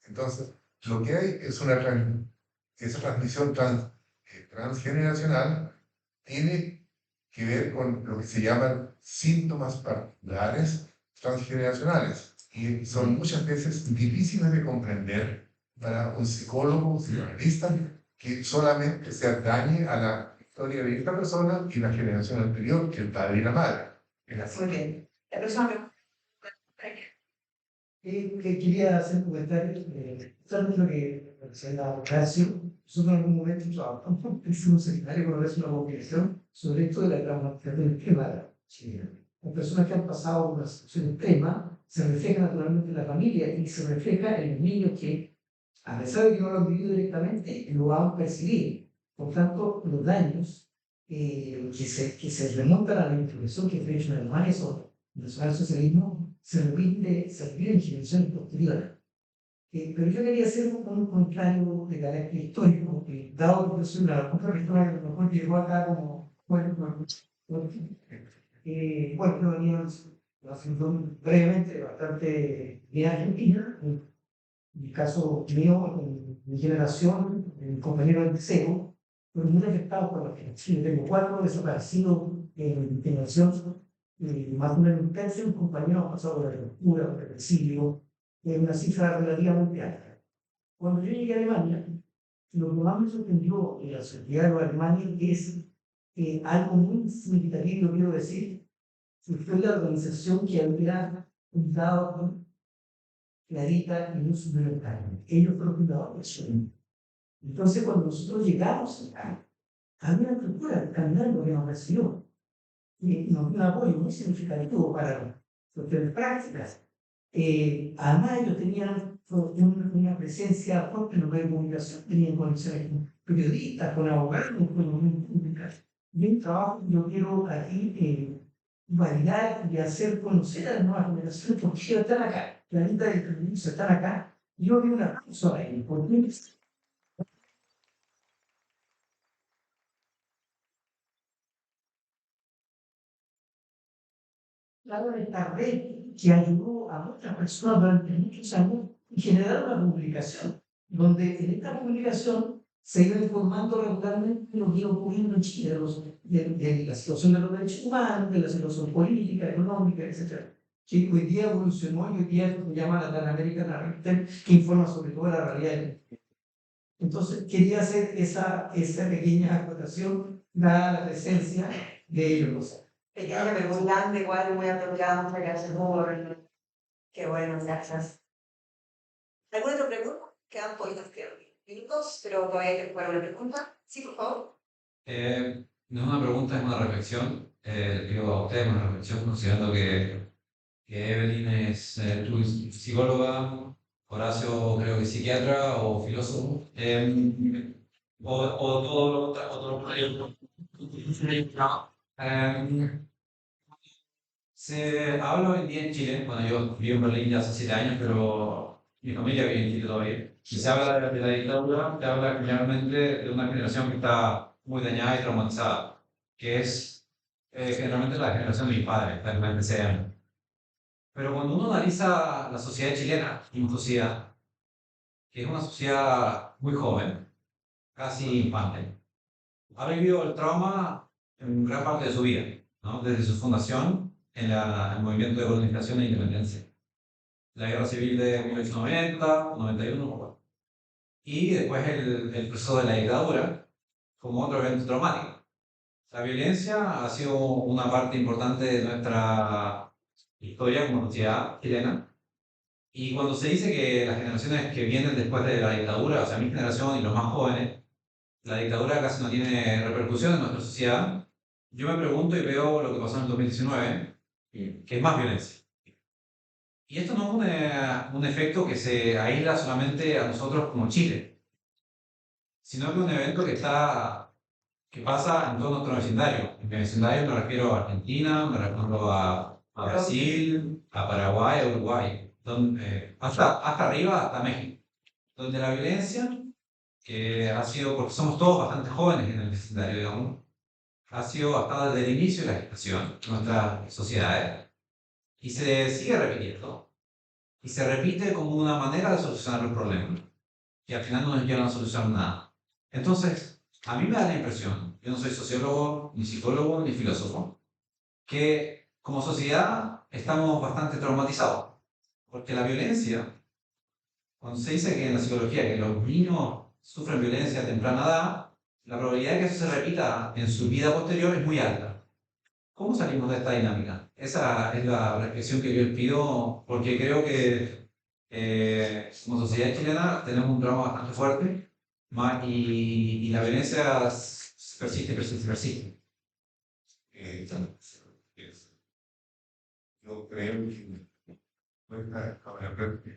Entonces, lo que hay es esa transmisión transgeneracional tiene que ver con lo que se llaman síntomas particulares transgeneracionales y son muchas veces difíciles de comprender para un psicólogo, un psicoanalista, que solamente se atañe a la historia de esta persona y la generación anterior, que el padre y la madre. Muy bien. La próxima pregunta. Que quería hacer un comentario, justamente lo que decía Horacio. Nosotros en algún momento trabajamos en un seminario con Horacio, una publicación sobre esto de la traumatización extrema chilena. Las personas que han pasado una situación extrema se refleja naturalmente en la familia y se refleja en los niños que, a pesar de que no lo han vivido directamente, lo han percibido. Por tanto, los daños que se remontan a la intervención que fue hecha en Alemania sobre el nacionalsocialismo se repite en generaciones posteriores. Pero yo quería hacer un comentario de carácter histórico, dado que yo soy una otra persona que a lo mejor llegó acá como, bueno, yo venía haciendo brevemente bastante bien Argentina, en mi caso mío, en mi generación, mi compañero del liceo, pero muy afectado por la generación. Tengo 4 desaparecidos en mi generación, más de una tercio de un compañero ha pasado por la tortura, por el exilio, una cifra relativamente alta. Cuando yo llegué a Alemania, lo que más me sorprendió en la sociedad de los alemanes es algo muy significativo, quiero decir, que fue la organización que había fundado con Clarita y Luz Libertario. Ellos fueron fundadores. Entonces, cuando nosotros llegamos acá, había una estructura caminando que nos recibió y nos dio un apoyo muy significativo para cuestiones prácticas. Además, ellos tenían una presencia fuerte en los medios de comunicación, tenían conexiones con periodistas, con abogados, con opinión pública. Y un trabajo que yo quiero aquí validar y hacer conocer a las nuevas generaciones porque ellos están acá. La lista de periodistas están acá. Yo vi un aplauso a ellos, porque de esta red que ayudó a muchas personas durante muchos años y generaron una publicación, donde en esta publicación se iba informando regularmente de lo que iba ocurriendo en Chile, de la situación de los derechos humanos, de la situación política, económica, etc. Que hoy día evolucionó y hoy día es lo que se llama la Latin American Narrative, que informa sobre todo de la realidad. Entonces, quería hacer esa pequeña acotación, dada la presencia de ellos. Pequeña pero muy grande, igual muy apropiada, muchas gracias, qué bueno, gracias. ¿Alguna otra pregunta? Quedan poquitos minutos, pero todavía hay que jugar una pregunta. Sí, por favor. No es una pregunta, es una reflexión. Digo a ustedes una reflexión, considerando que Evelyn es tú psicóloga, Horacio creo que psiquiatra o filósofo, o todo lo contrario. Se habla hoy en día en Chile, bueno, yo vivo en Berlín ya hace 7 años, pero mi familia vive en Chile todavía. Y se habla de la dictadura, se habla generalmente de una generación que está muy dañada y traumatizada, que es generalmente la generación de mis padres, la que me empecé años. Pero cuando uno analiza la sociedad chilena, una sociedad que es una sociedad muy joven, casi infante, ha vivido el trauma en gran parte de su vida, ¿no? Desde su fundación en el movimiento de colonización e independencia. La guerra civil de 1890, 91, y después el proceso de la dictadura como otro evento traumático. La violencia ha sido una parte importante de nuestra historia como sociedad chilena. Y cuando se dice que las generaciones que vienen después de la dictadura, o sea, mi generación y los más jóvenes, la dictadura casi no tiene repercusión en nuestra sociedad, yo me pregunto y veo lo que pasó en el 2019, que es más violencia. Y esto no es un efecto que se aísla solamente a nosotros como Chile, sino que es un evento que pasa en todo nuestro vecindario. En mi vecindario me refiero a Argentina, me refiero a Brasil, a Paraguay, a Uruguay, hasta arriba, hasta México, donde la violencia, que ha sido, porque somos todos bastante jóvenes en el vecindario, digamos, ha sido hasta desde el inicio de la gestación de nuestras sociedades y se sigue repitiendo. Y se repite como una manera de solucionar los problemas, y al final no nos llevan a solucionar nada. Entonces, a mí me da la impresión, yo no soy sociólogo, ni psicólogo, ni filósofo, que como sociedad estamos bastante traumatizados, porque la violencia, cuando se dice que en la psicología que los niños sufren violencia a temprana edad, la probabilidad de que eso se repita en su vida posterior es muy alta. ¿Cómo salimos de esta dinámica? Esa es la reflexión que yo les pido, porque creo que como sociedad chilena tenemos un trauma bastante fuerte y la violencia persiste, persiste, persiste. Eh, yo creo que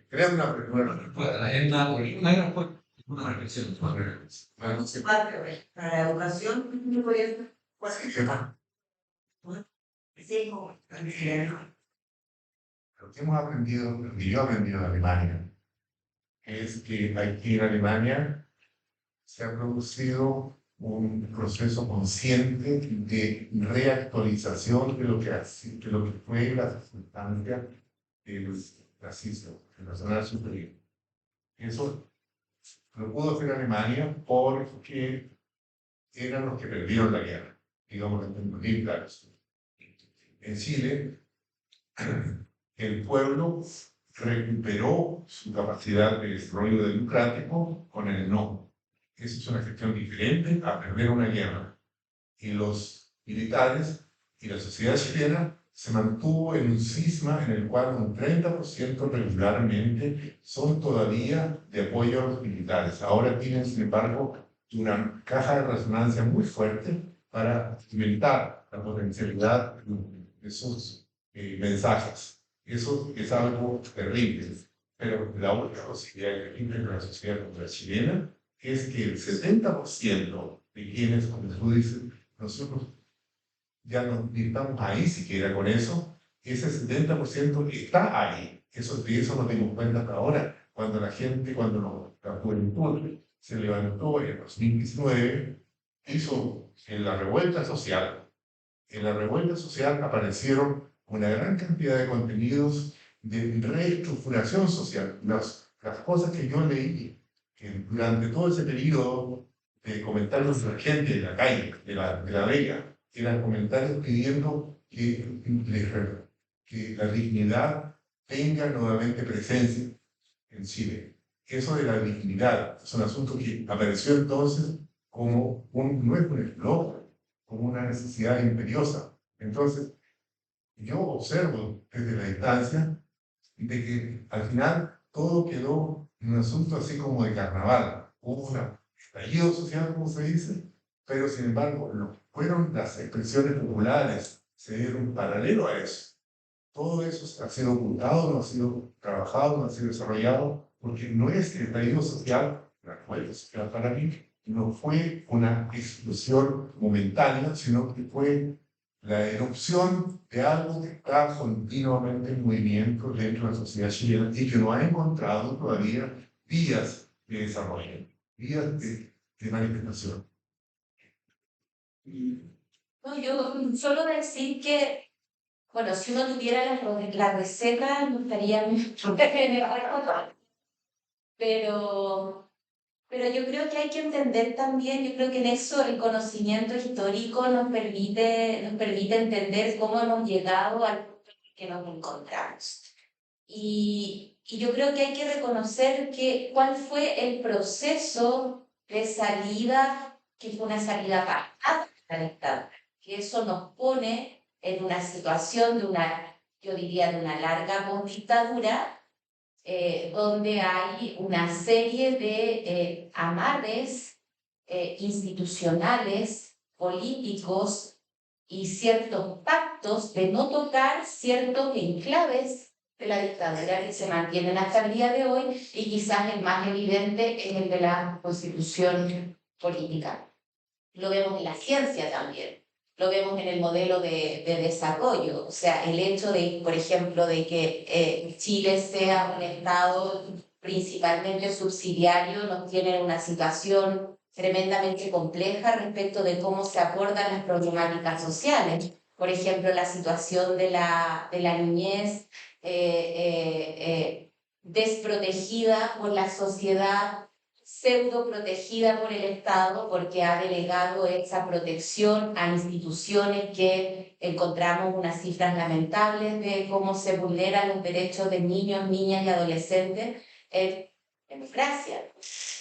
crean una Una reflexión. bueno, sí. Para la educación, ¿no podría ser? Sí, como. Lo que hemos aprendido, lo que yo he aprendido en Alemania, es que aquí en Alemania se ha producido un proceso consciente de reactualización de lo que fue la circunstancia del racismo, del nacional superior. Eso lo pudo hacer Alemania porque eran los que perdieron la guerra, digamos en términos bien claros. En Chile, el pueblo recuperó su capacidad de desarrollo democrático con el no. Esa es una gestión diferente a perder una guerra. Y los militares y la sociedad chilena se mantuvo en un cisma en el cual un 30% regularmente son todavía de apoyo a los militares. Ahora tienen, sin embargo, una caja de resonancia muy fuerte para alimentar la potencialidad de sus mensajes. Eso es algo terrible. Pero la única posibilidad que tiene la sociedad chilena es que el 70% de quienes, como tú dices, nosotros ya no estamos ahí siquiera con eso, ese 70% está ahí. De eso nos dimos cuenta hasta ahora, cuando la gente, la juventud se levantó en 2019, hizo en la revuelta social. En la revuelta social aparecieron una gran cantidad de contenidos de reestructuración social. Las cosas que yo leí que durante todo ese periodo de comentarios de la gente de la calle, de la vega, eran comentarios pidiendo que la dignidad tenga nuevamente presencia en Chile. Eso de la dignidad es un asunto que apareció entonces como no es un eslogan, como una necesidad imperiosa. Entonces, yo observo desde la distancia de que al final todo quedó en un asunto así como de carnaval. Hubo un estallido social, como se dice, pero sin embargo, no fueron las expresiones populares, se dieron paralelo a eso. Todo eso ha sido ocultado, no ha sido trabajado, no ha sido desarrollado, porque no es el estallido social, la escuela social para mí, no fue una explosión momentánea, sino que fue la erupción de algo que está continuamente en movimiento dentro de la sociedad chilena y que no ha encontrado todavía vías de desarrollo, vías de manifestación. No, yo solo decir que, bueno, si uno tuviera la receta, me gustaría pero yo creo que hay que entender también, yo creo que en eso el conocimiento histórico nos permite entender cómo hemos llegado al punto en el que nos encontramos. Y yo creo que hay que reconocer cuál fue el proceso de salida, que fue una salida pactada de la dictadura, que eso nos pone en una situación yo diría, de una larga postdictadura, donde hay una serie de amarres institucionales, políticos y ciertos pactos de no tocar ciertos enclaves de la dictadura que se mantienen hasta el día de hoy, y quizás el más evidente es el de la constitución política. Lo vemos en la ciencia también, lo vemos en el modelo de desarrollo, o sea, el hecho de, por ejemplo, de que Chile sea un Estado principalmente subsidiario nos tiene en una situación tremendamente compleja respecto de cómo se abordan las problemáticas sociales. Por ejemplo, la situación de la niñez desprotegida por la sociedad, pseudo protegida por el Estado, porque ha delegado esa protección a instituciones que encontramos unas cifras lamentables de cómo se vulneran los derechos de niños, niñas y adolescentes en democracia.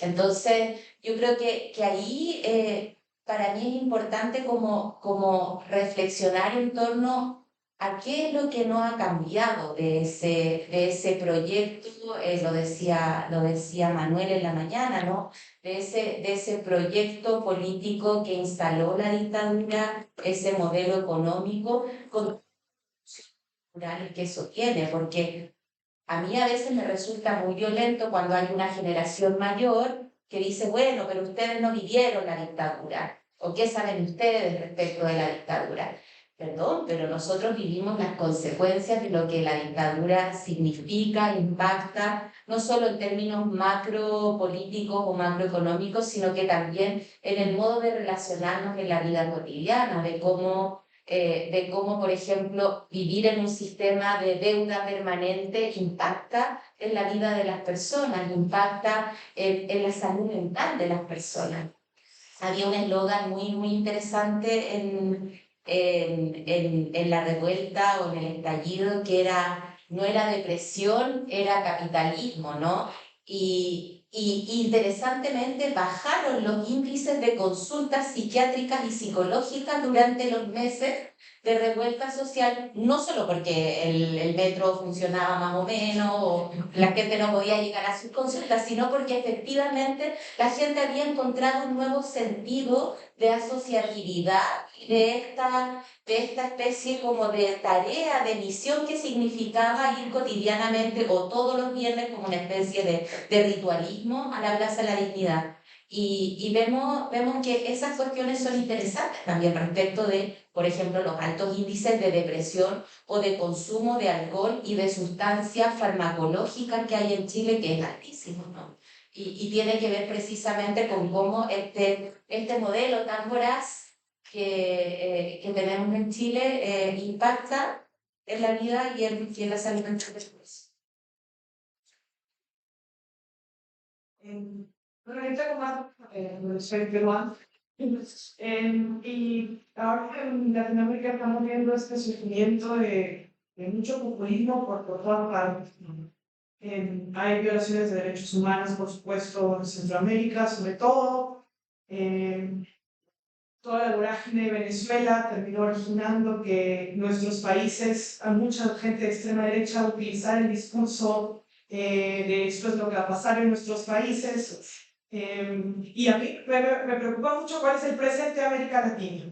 Entonces, yo creo que ahí para mí es importante como reflexionar en torno a qué es lo que no ha cambiado de ese proyecto, lo decía Manuel en la mañana, ¿no? De ese proyecto político que instaló la dictadura, ese modelo económico con culturales que eso tiene, porque a mí a veces me resulta muy violento cuando hay una generación mayor que dice, bueno, pero ustedes no vivieron la dictadura, o qué saben ustedes respecto de la dictadura. Perdón, pero nosotros vivimos las consecuencias de lo que la dictadura significa, impacta, no solo en términos macropolíticos o macroeconómicos, sino que también en el modo de relacionarnos en la vida cotidiana, de cómo, por ejemplo, vivir en un sistema de deuda permanente impacta en la vida de las personas, impacta en la salud mental de las personas. Había un eslogan muy, muy interesante en la revuelta o en el estallido, que no era depresión, era capitalismo, ¿no? Y interesantemente bajaron los índices de consultas psiquiátricas y psicológicas durante los meses de revuelta social, no solo porque el metro funcionaba más o menos, o la gente no podía llegar a sus consultas, sino porque efectivamente la gente había encontrado un nuevo sentido de asociatividad, de esta especie como de tarea, de misión que significaba ir cotidianamente o todos los viernes como una especie de ritualismo a la Plaza de la Dignidad. Y vemos que esas cuestiones son interesantes también respecto de, por ejemplo, los altos índices de depresión o de consumo de alcohol y de sustancias farmacológicas que hay en Chile, que es altísimo, ¿no? Y tiene que ver precisamente con cómo este modelo tan voraz que tenemos en Chile impacta en la vida y en la salud mental después. Bueno, yo tengo más, soy peruano. Y ahora en Latinoamérica estamos viendo este surgimiento de mucho populismo por todas partes, ¿no? Hay violaciones de derechos humanos, por supuesto, en Centroamérica, sobre todo. Toda la vorágine de Venezuela terminó originando que nuestros países, a mucha gente de extrema derecha, utilizar el discurso de esto es lo que va a pasar en nuestros países. Y a mí me preocupa mucho cuál es el presente de América Latina.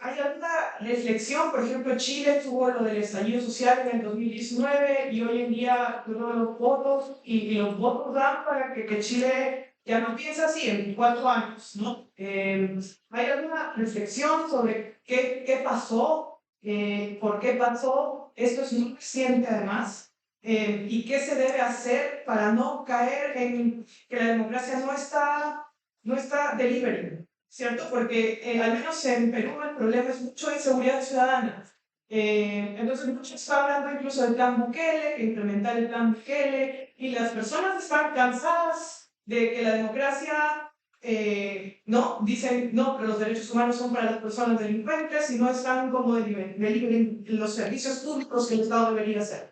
Hay alguna reflexión, por ejemplo, Chile tuvo lo del estallido social en el 2019 y hoy en día tuvo los votos y los votos dan para que Chile ya no piense así en 4 años, ¿no? ¿Hay alguna reflexión sobre qué pasó, por qué pasó? Esto es muy reciente además. ¿Y qué se debe hacer para no caer en que la democracia no está delivery? ¿Cierto? Porque al menos en Perú el problema es mucho de inseguridad ciudadana. Entonces muchos están hablando incluso del plan Bukele, que implementar el plan Bukele, y las personas están cansadas de que la democracia, no, dicen, no, pero los derechos humanos son para las personas delincuentes y no están como deliveren los servicios públicos que el Estado debería hacer.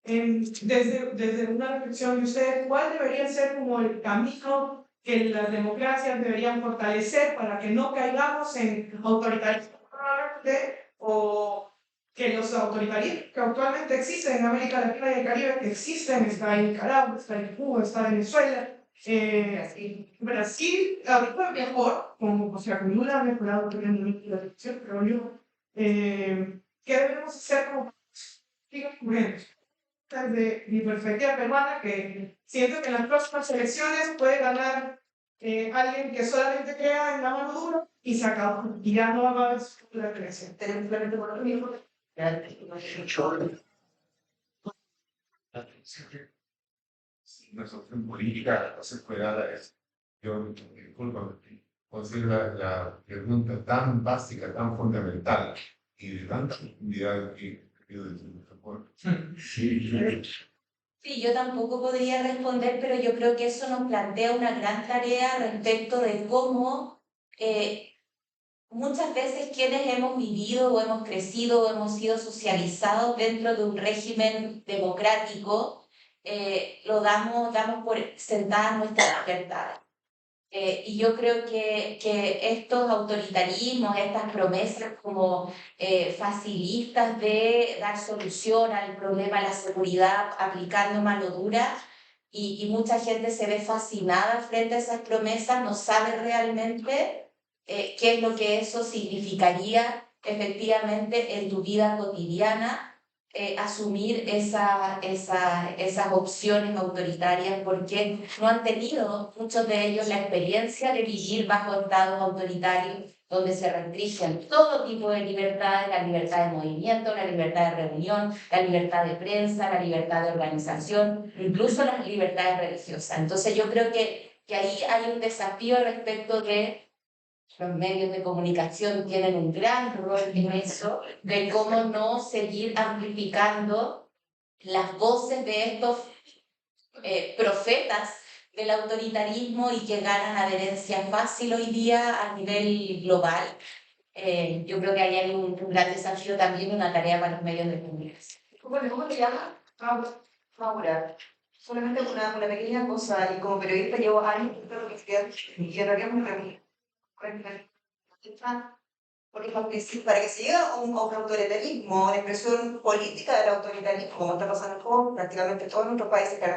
Desde una reflexión de ustedes, ¿cuál debería ser como el camino que las democracias deberían fortalecer para que no caigamos en autoritarismo o que los autoritarismos que actualmente existen en América Latina y el Caribe, que existen, está en Nicaragua, está en Cuba, está en Venezuela, Brasil, ahorita mejor, como, o sea, con duda ha mejorado tremendamente la situación, pero yo, ¿qué debemos hacer como para de mi perspectiva peruana, que siento que en las próximas elecciones puede ganar alguien que solamente crea en la mano dura y se acabó. Y ya no va a haber futura creación. Tenemos simplemente por lo mismo. Nuestra opción política no se puede dar a eso. Yo, disculpa, considero la pregunta tan básica, tan fundamental y de tanta profundidad que pido de tu aporte. Sí. Sí, yo tampoco podría responder, pero yo creo que eso nos plantea una gran tarea respecto de cómo muchas veces quienes hemos vivido o hemos crecido o hemos sido socializados dentro de un régimen democrático, lo damos por sentadas nuestras libertades. Y yo creo que estos autoritarismos, estas promesas como facilistas de dar solución al problema de la seguridad aplicando mano dura, y mucha gente se ve fascinada frente a esas promesas, no sabe realmente qué es lo que eso significaría efectivamente en tu vida cotidiana. Asumir esas opciones autoritarias porque no han tenido muchos de ellos la experiencia de vivir bajo estados autoritarios donde se restringen todo tipo de libertades, la libertad de movimiento, la libertad de reunión, la libertad de prensa, la libertad de organización, incluso las libertades religiosas. Entonces yo creo que ahí hay un desafío respecto de los medios de comunicación tienen un gran rol en eso, de cómo no seguir amplificando las voces de estos profetas del autoritarismo y que ganan adherencia fácil hoy día a nivel global. Yo creo que ahí hay un gran desafío también, una tarea para los medios de comunicación. ¿Cómo te llamas? Maura. Solamente una pequeña cosa, y como periodista llevo años y en realidad me pregunto. Porque para que se llegue a un autoritarismo, una expresión política del autoritarismo, como está pasando con prácticamente todos nuestros países que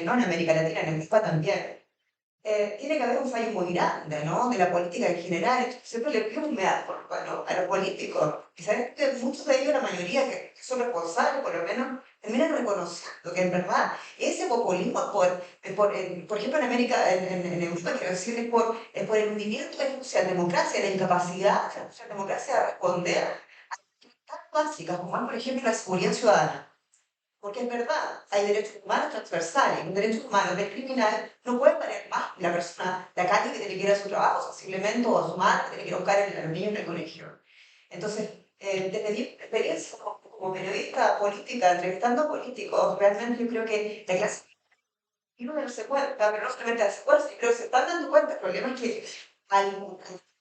no en América Latina, en Europa también, tiene que haber un fallo muy grande, ¿no? De la política en general. Siempre le pido humedad bueno, a los políticos. Y sabes que muchos de ellos, la mayoría que son responsables, por lo menos, terminan reconociendo que en verdad ese populismo, por ejemplo, en América, en Europa, quiero decir, es por el hundimiento de la socialdemocracia, la incapacidad de la socialdemocracia de responder a cuestiones tan básicas como es, por ejemplo, la seguridad ciudadana. Porque es verdad, hay derechos humanos transversales. Los derechos humanos del criminal no pueden valer más que la persona, la calle que tiene que ir a su trabajo, a su simplemente, o a su madre que tiene que ir a buscar a los niños en el colegio. Entonces, desde mi experiencia como periodista política, entrevistando políticos, realmente yo creo que la clase y uno no se cuenta, pero no solamente darse cuenta, sino que se están dando cuenta. El problema es que hay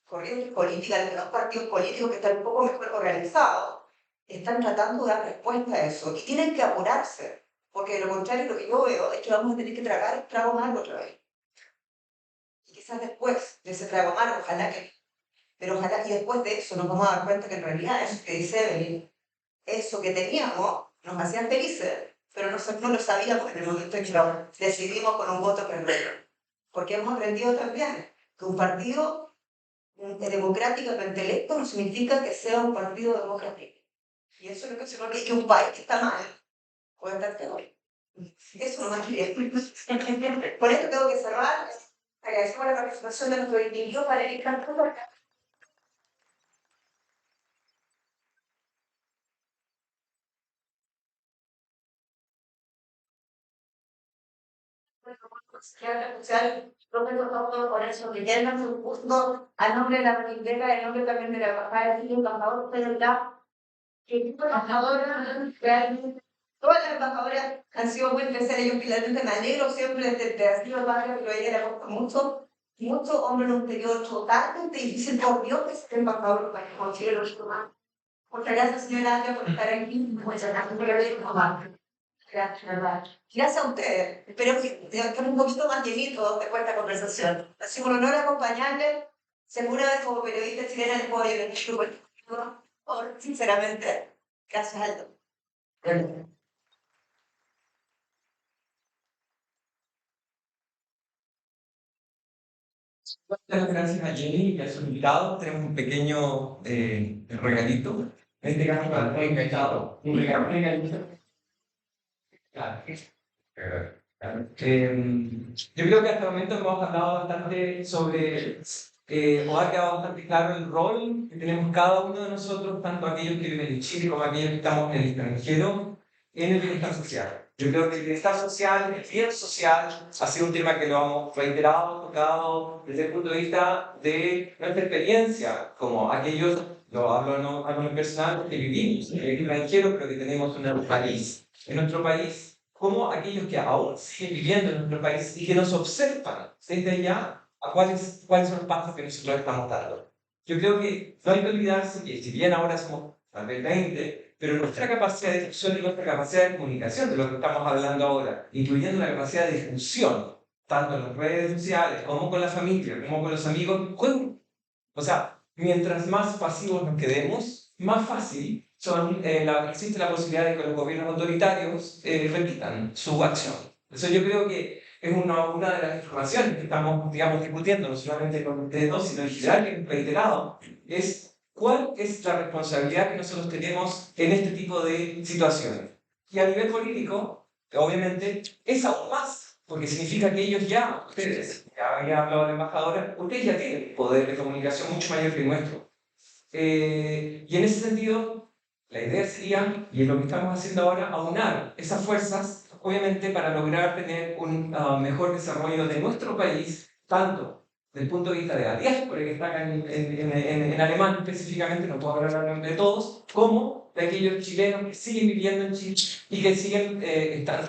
corrientes políticas, algunos partidos políticos que están un poco mejor organizados, están tratando de dar respuesta a eso y tienen que apurarse, porque de lo contrario lo que yo veo es que vamos a tener que tragar el trago amargo otra vez. Y quizás después de ese trago amargo, ojalá que, pero ojalá y después de eso nos vamos a dar cuenta que en realidad eso que dice Evelyn, eso que teníamos nos hacía felices, pero nosotros no lo sabíamos en el momento en que lo decidimos con un voto perdido. Porque hemos aprendido también que un partido democráticamente electo no significa que sea un partido democrático. Y eso es lo que se nos dice, que un país que está mal puede estar peor. Eso no más bien. Por esto tengo que cerrar. Agradecemos la participación de nuestro distinguido panelista. Social, profesor Pablo Lorenzo Guillermo, un gusto a nombre de la biblioteca, en nombre también de la embajada de Chile, embajador Pedro Lá, que embajadora, realmente, todas las embajadoras han sido muy especiales. Yo finalmente me alegro siempre de haber sido barrio, pero a ella le gusta mucho hombre en un periodo totalmente difícil, por Dios que sea embajador para que consiga los demás. Muchas gracias, señora Alia, por estar aquí. Muchas gracias por haber venido. Gracias a ustedes. Espero que estemos un poquito más llenitos después de esta conversación. Ha sido un honor acompañarles. Segura vez como periodista chilena les puedo ayudar mucho, sinceramente. Gracias, Aldo. Muchas gracias a Jenny y a sus invitados. Tenemos un pequeño regalito. En este caso, para el invitado. Un regalito. Claro. Yo creo que hasta el momento hemos hablado bastante sobre, o ha quedado bastante claro el rol que tenemos cada uno de nosotros, tanto aquellos que viven en Chile como aquellos que estamos en el extranjero, en el bienestar social. Yo creo que el bienestar social, el bien social, ha sido un tema que lo hemos reiterado, tocado desde el punto de vista de nuestra experiencia, como aquellos, lo hablo en lo personal, que vivimos en el extranjero, pero que tenemos un país. En nuestro país, como aquellos que aún siguen viviendo en nuestro país y que nos observan desde allá a cuáles son los pasos que nosotros estamos dando. Yo creo que no hay que olvidarse que si bien ahora somos tal vez 20, pero nuestra capacidad de difusión y nuestra capacidad de comunicación, de lo que estamos hablando ahora, incluyendo la capacidad de difusión, tanto en las redes sociales como con la familia, como con los amigos, o sea, mientras más pasivos nos quedemos, más fácil existe la posibilidad de que los gobiernos autoritarios repitan su acción. Eso yo creo que es una de las informaciones que estamos, digamos, discutiendo, no solamente con ustedes dos, sino en general, que es reiterado, es cuál es la responsabilidad que nosotros tenemos en este tipo de situaciones. Y a nivel político, obviamente, es aún más, porque significa que ellos ya, ustedes, ya había hablado de la embajadora, ustedes ya tienen poder de comunicación mucho mayor que el nuestro. Y en ese sentido, la idea sería, y es lo que estamos haciendo ahora, aunar esas fuerzas, obviamente, para lograr tener un mejor desarrollo de nuestro país, tanto desde el punto de vista de la diáspora que está acá en alemán específicamente, no puedo hablar en nombre de todos, como de aquellos chilenos que siguen viviendo en Chile y que siguen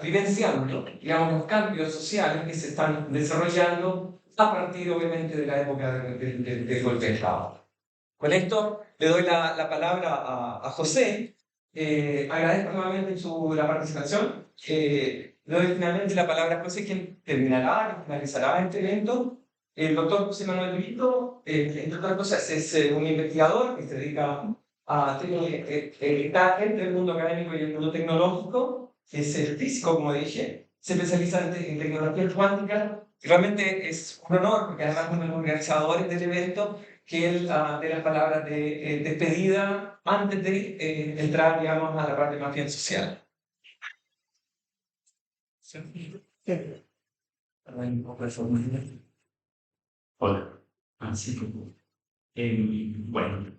vivenciando, digamos, los cambios sociales que se están desarrollando a partir, obviamente, de la época del golpe de Estado. Con esto le doy la palabra a José. Agradezco nuevamente la participación. Le doy finalmente la palabra a José, quien terminará y finalizará este evento. El doctor José Manuel Brito, entre otras cosas, es un investigador que se dedica a está entre el mundo académico y el mundo tecnológico, es físico, como dije, se especializa en tecnología cuántica. Realmente es un honor, porque además uno de los organizadores del evento, que él dé las palabras de despedida antes de entrar, digamos, a la parte más bien social. Hola. Así que, bueno,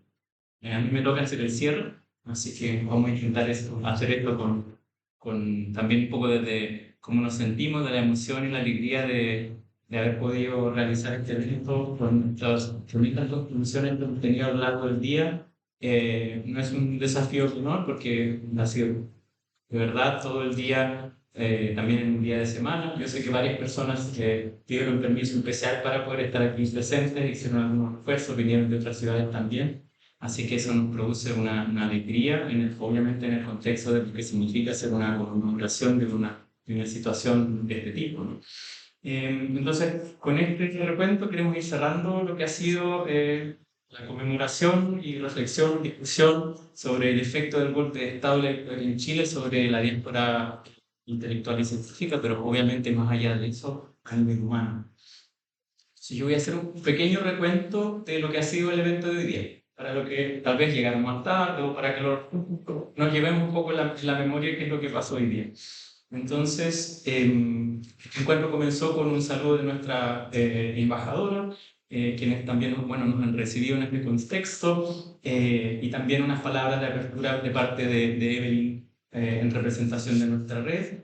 a mí me toca hacer el cierre, así que vamos a intentar hacer esto con también un poco desde cómo nos sentimos, de la emoción y la alegría de haber podido realizar este evento con nuestras bonitas conclusiones que hemos tenido a lo largo del día. No es un desafío menor porque ha sido de verdad todo el día también en un día de semana. Yo sé que varias personas pidieron permiso especial para poder estar aquí presentes, hicieron algunos esfuerzos, vinieron de otras ciudades también. Así que eso nos produce una alegría, obviamente en el contexto de lo que significa ser una conmemoración de una situación de este tipo, ¿no? Entonces, con este recuento queremos ir cerrando lo que ha sido la conmemoración y reflexión, discusión sobre el efecto del golpe de Estado en Chile sobre la diáspora intelectual y científica, pero obviamente más allá de eso, a nivel humano. Entonces, yo voy a hacer un pequeño recuento de lo que ha sido el evento de hoy día, para lo que tal vez llegaron más tarde o para que nos llevemos un poco la memoria qué es lo que pasó hoy día. Entonces, el encuentro comenzó con un saludo de nuestra embajadora, quienes también bueno, nos han recibido en este contexto, y también unas palabras de apertura de parte de Evelyn en representación de nuestra red.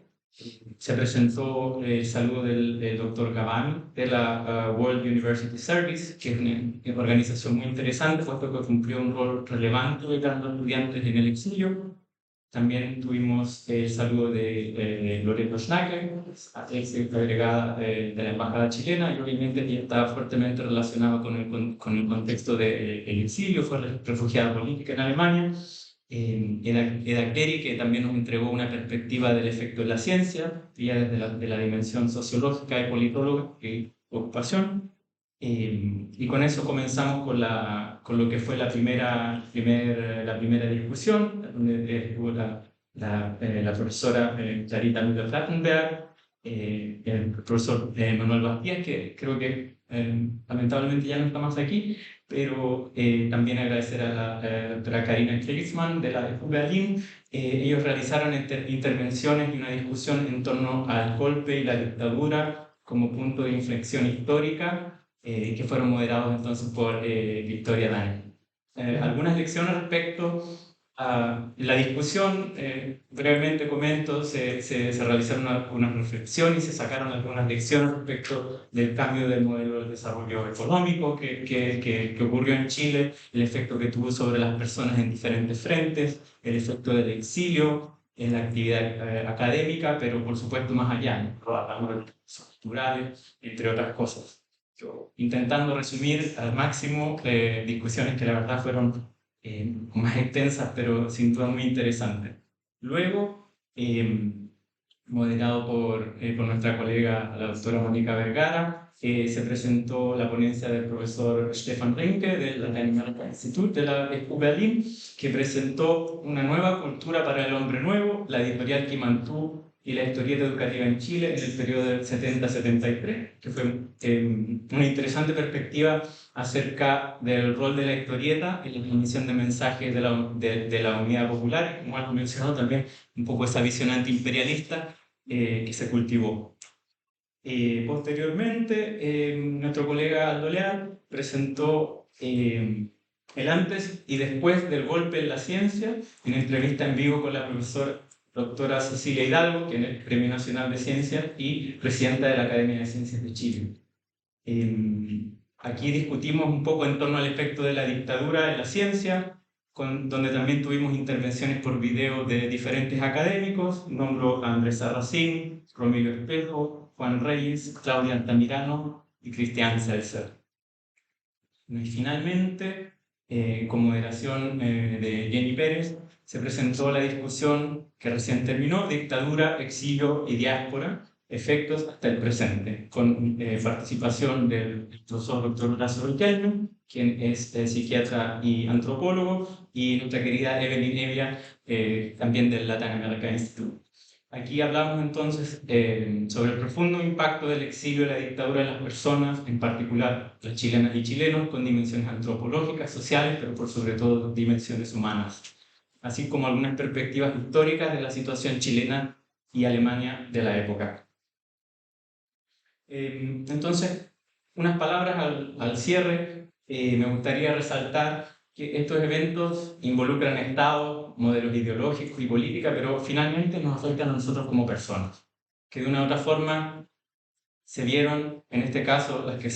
Se presentó el saludo del doctor Gavani de la World University Service, que es una organización muy interesante, puesto que cumplió un rol relevante becando estudiantes en el exilio. También tuvimos el saludo de Loreto Schnacker, ex agregada de la Embajada chilena, y obviamente ella está fuertemente relacionada con el contexto del exilio, fue refugiada política en Alemania. Eda Clery, que también nos entregó una perspectiva del efecto de la ciencia, ya desde la dimensión sociológica y politóloga y ocupación. Y con eso comenzamos con lo que fue la primera discusión, donde estuvo la profesora Clarita Müller-Plattenberg, el profesor Manuel Bastías, que creo que lamentablemente ya no está más aquí, pero también agradecer a la doctora Karina Kriegsmann de la FU Berlin. Ellos realizaron intervenciones y una discusión en torno al golpe y la dictadura como punto de inflexión histórica, que fueron moderados entonces por Victoria Daniel. Algunas lecciones respecto a la discusión, brevemente comento, se realizaron unas reflexiones y se sacaron algunas lecciones respecto del cambio del modelo de desarrollo económico que ocurrió en Chile, el efecto que tuvo sobre las personas en diferentes frentes, el efecto del exilio en la actividad académica, pero por supuesto más allá, hablamos de los culturales, entre otras cosas. Intentando resumir al máximo discusiones que la verdad fueron más extensas, pero sin duda muy interesantes. Luego, moderado por nuestra colega, la doctora Mónica Vergara, se presentó la ponencia del profesor Stefan Rinke del Latinoamerican Institute de la FU Berlin, que presentó una nueva cultura para el hombre nuevo, la editorial Kimantú y la historieta educativa en Chile en el periodo del 70-73, que fue una interesante perspectiva acerca del rol de la historieta en la transmisión de mensajes de la unidad popular, como algo mencionado también, un poco esa visión antiimperialista que se cultivó. Posteriormente, nuestro colega Aldo Leal presentó el antes y después del golpe en la ciencia, en entrevista en vivo con la profesora doctora Cecilia Hidalgo, quien es Premio Nacional de Ciencias y presidenta de la Academia de Ciencias de Chile. Aquí discutimos un poco en torno al efecto de la dictadura en la ciencia, donde también tuvimos intervenciones por video de diferentes académicos. Nombro a Andrés Sarracín, Romero Espejo, Juan Reyes, Claudia Altamirano y Cristian Seltzer. Y finalmente, con moderación de Jenny Pérez, se presentó la discusión que recién terminó, dictadura, exilio y diáspora, efectos hasta el presente, con participación del profesor Dr. Horacio Riquelme, quien es psiquiatra y antropólogo, y nuestra querida Evelyn Evia, también del Latin American Institute. Aquí hablamos entonces sobre el profundo impacto del exilio y la dictadura en las personas, en particular las chilenas y chilenos, con dimensiones antropológicas, sociales, pero por sobre todo dimensiones humanas, así como algunas perspectivas históricas de la situación chilena y Alemania de la época. Entonces, unas palabras al cierre. Me gustaría resaltar que estos eventos involucran estados, modelos ideológicos y política, pero finalmente nos afectan a nosotros como personas, que de una u otra forma se vieron, en este caso, las que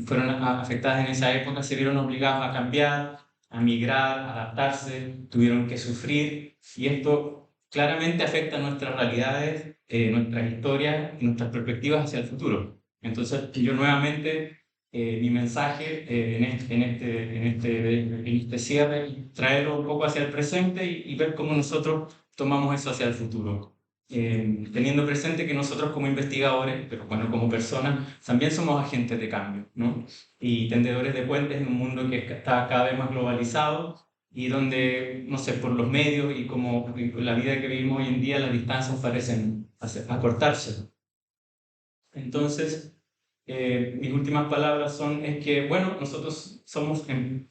fueron afectadas en esa época, se vieron obligadas a cambiar, a migrar, a adaptarse, tuvieron que sufrir, y esto claramente afecta nuestras realidades, nuestras historias y nuestras perspectivas hacia el futuro. Entonces, yo nuevamente, mi mensaje en este cierre, traerlo un poco hacia el presente y ver cómo nosotros tomamos eso hacia el futuro. Teniendo presente que nosotros como investigadores, pero bueno, como personas, también somos agentes de cambio, ¿no? Y tendedores de puentes en un mundo que está cada vez más globalizado y donde, no sé, por los medios y como la vida que vivimos hoy en día, las distancias parecen acortarse. Entonces, mis últimas palabras es que, bueno, nosotros somos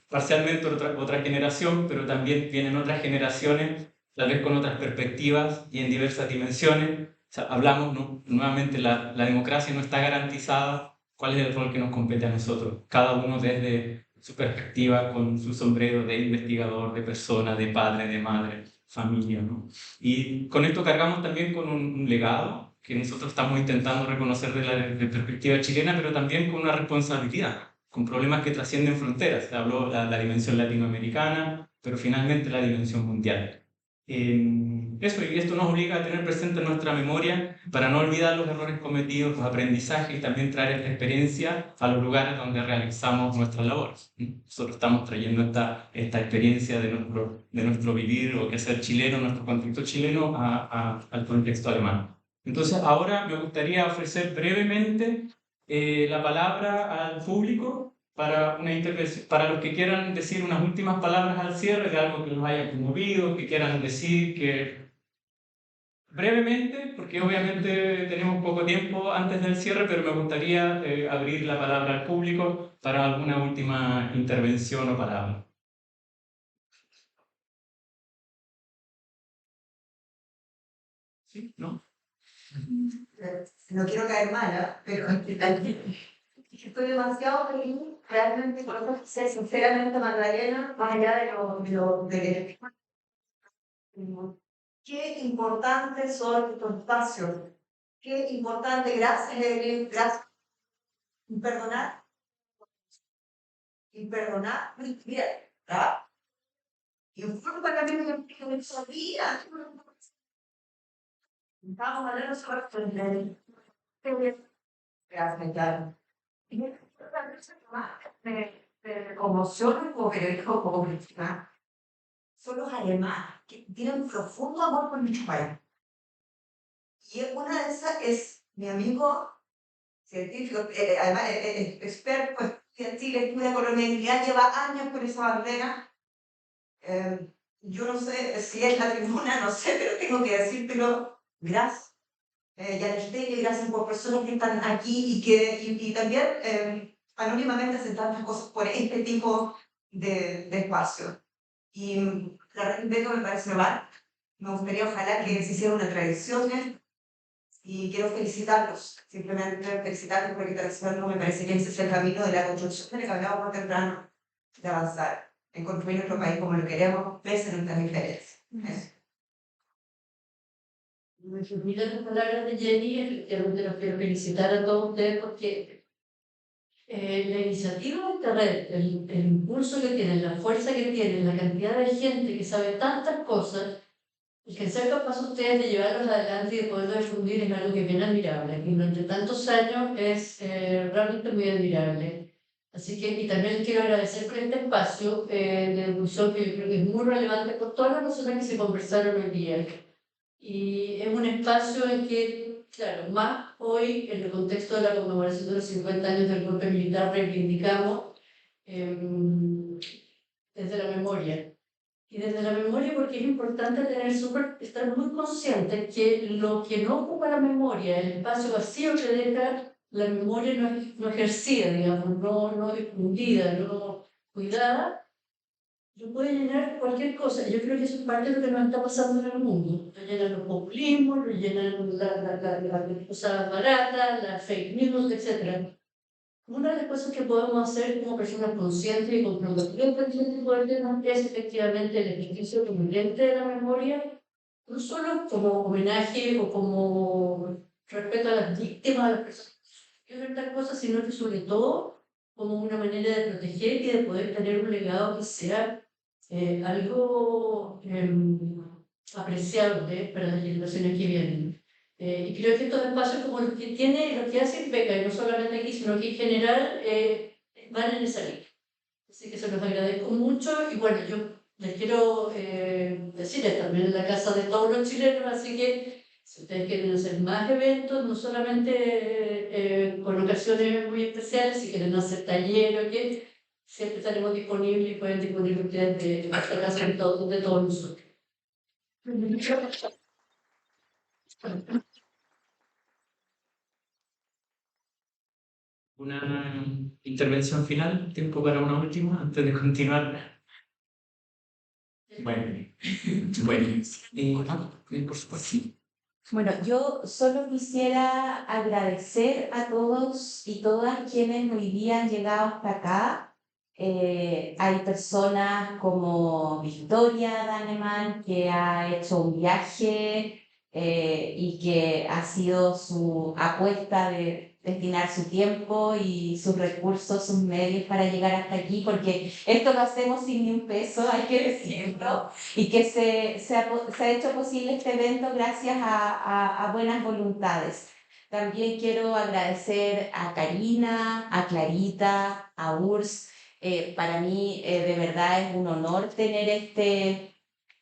parcialmente otra generación, pero también vienen otras generaciones, tal vez con otras perspectivas y en diversas dimensiones. O sea, hablamos, ¿no? Nuevamente, la democracia no está garantizada. ¿Cuál es el rol que nos compete a nosotros? Cada uno desde su perspectiva, con su sombrero de investigador, de persona, de padre, de madre, familia, ¿no? Y con esto cargamos también con un legado que nosotros estamos intentando reconocer de perspectiva chilena, pero también con una responsabilidad, con problemas que trascienden fronteras. Se habló la dimensión latinoamericana, pero finalmente la dimensión mundial. Eso, y esto nos obliga a tener presente en nuestra memoria para no olvidar los errores cometidos, los aprendizajes y también traer esta experiencia a los lugares donde realizamos nuestras labores. Nosotros estamos trayendo esta experiencia de nuestro vivir o quehacer chileno, nuestro contexto chileno al contexto alemán. Entonces, ahora me gustaría ofrecer brevemente la palabra al público para una intervención, para los que quieran decir unas últimas palabras al cierre de algo que los haya conmovido, que quieran decir que brevemente, porque obviamente tenemos poco tiempo antes del cierre, pero me gustaría abrir la palabra al público para alguna última intervención o palabra. ¿Sí? ¿No? No quiero caer mala, pero estoy demasiado feliz realmente por eso sé sinceramente, Magdalena, más allá de qué importantes son estos espacios, qué importante, gracias Evelyn, gracias. Imperdonar, mira, ¿ah? Y un poco para mí que me sabía, estábamos hablando sobre gracias, claro. Y me conmociona como periodista, como crítica, son los alemanes que tienen un profundo amor por nuestro país. Y una de esas es mi amigo científico, además experto en Chile, estudia colonialidad, lleva años con esa bandera. Yo no sé si es la tribuna, no sé, pero tengo que decírtelo, gracias. Y a ustedes, gracias por personas que están aquí y también anónimamente hacen tantas cosas por este tipo de espacio. Y la respeto, me parece mal. Me gustaría, ojalá, que se hiciera una tradición de esto. Y quiero felicitarlos, simplemente felicitarlos porque tradición me parece que ese es el camino de la construcción del que hablábamos más temprano, de avanzar en construir nuestro país como lo queremos, pese a nuestras diferencias. Eso. Me permiten las palabras de Jenny, efectivamente los quiero felicitar a todos ustedes porque la iniciativa de esta red, el impulso que tienen, la fuerza que tienen, la cantidad de gente que sabe tantas cosas, el que sean capaces ustedes de llevarlos adelante y de poderlos difundir es algo que es bien admirable. Y durante tantos años es realmente muy admirable. Así que, y también les quiero agradecer por este espacio de discusión que yo creo que es muy relevante por todas las razones que se conversaron hoy día. Y es un espacio en que, claro, más hoy, en el contexto de la conmemoración de los 50 años del golpe militar, reivindicamos desde la memoria. Y desde la memoria porque es importante estar muy consciente que lo que no ocupa la memoria, el espacio vacío que deja la memoria no ejercida, digamos, no difundida, no cuidada, lo puede llenar cualquier cosa. Yo creo que eso es parte de lo que nos está pasando en el mundo. Lo llenan los populismos, lo llenan las cosas baratas, las fake news, etc. Una de las cosas que podemos hacer como personas conscientes y comprometidas con este tipo de temas es efectivamente el ejercicio conveniente de la memoria, no solo como homenaje o como respeto a las víctimas, a las personas que hacen tal cosa, sino que sobre todo como una manera de proteger y de poder tener un legado que sea algo apreciable para las generaciones que vienen. Y creo que estos espacios como los que tiene, los que hace Beca, y no solamente aquí, sino que en general, van en esa línea. Así que se los agradezco mucho y bueno, yo les quiero decir, es también la casa de todos los chilenos, así que si ustedes quieren hacer más eventos, no solamente con ocasiones muy especiales, si quieren hacer talleres o qué, siempre estaremos disponibles y pueden disponer ustedes de nuestra casa de todos nosotros. Una intervención final, tiempo para una última, antes de continuar. Bueno, bueno, por supuesto. Bueno, yo solo quisiera agradecer a todos y todas quienes hoy día han llegado hasta acá. Hay personas como Victoria Daneman que ha hecho un viaje y que ha sido su apuesta de destinar su tiempo y sus recursos, sus medios para llegar hasta aquí, porque esto lo hacemos sin ni un peso, hay que decirlo, y que se ha hecho posible este evento gracias a buenas voluntades. También quiero agradecer a Karina, a Clarita, a Urs. Para mí de verdad es un honor tener este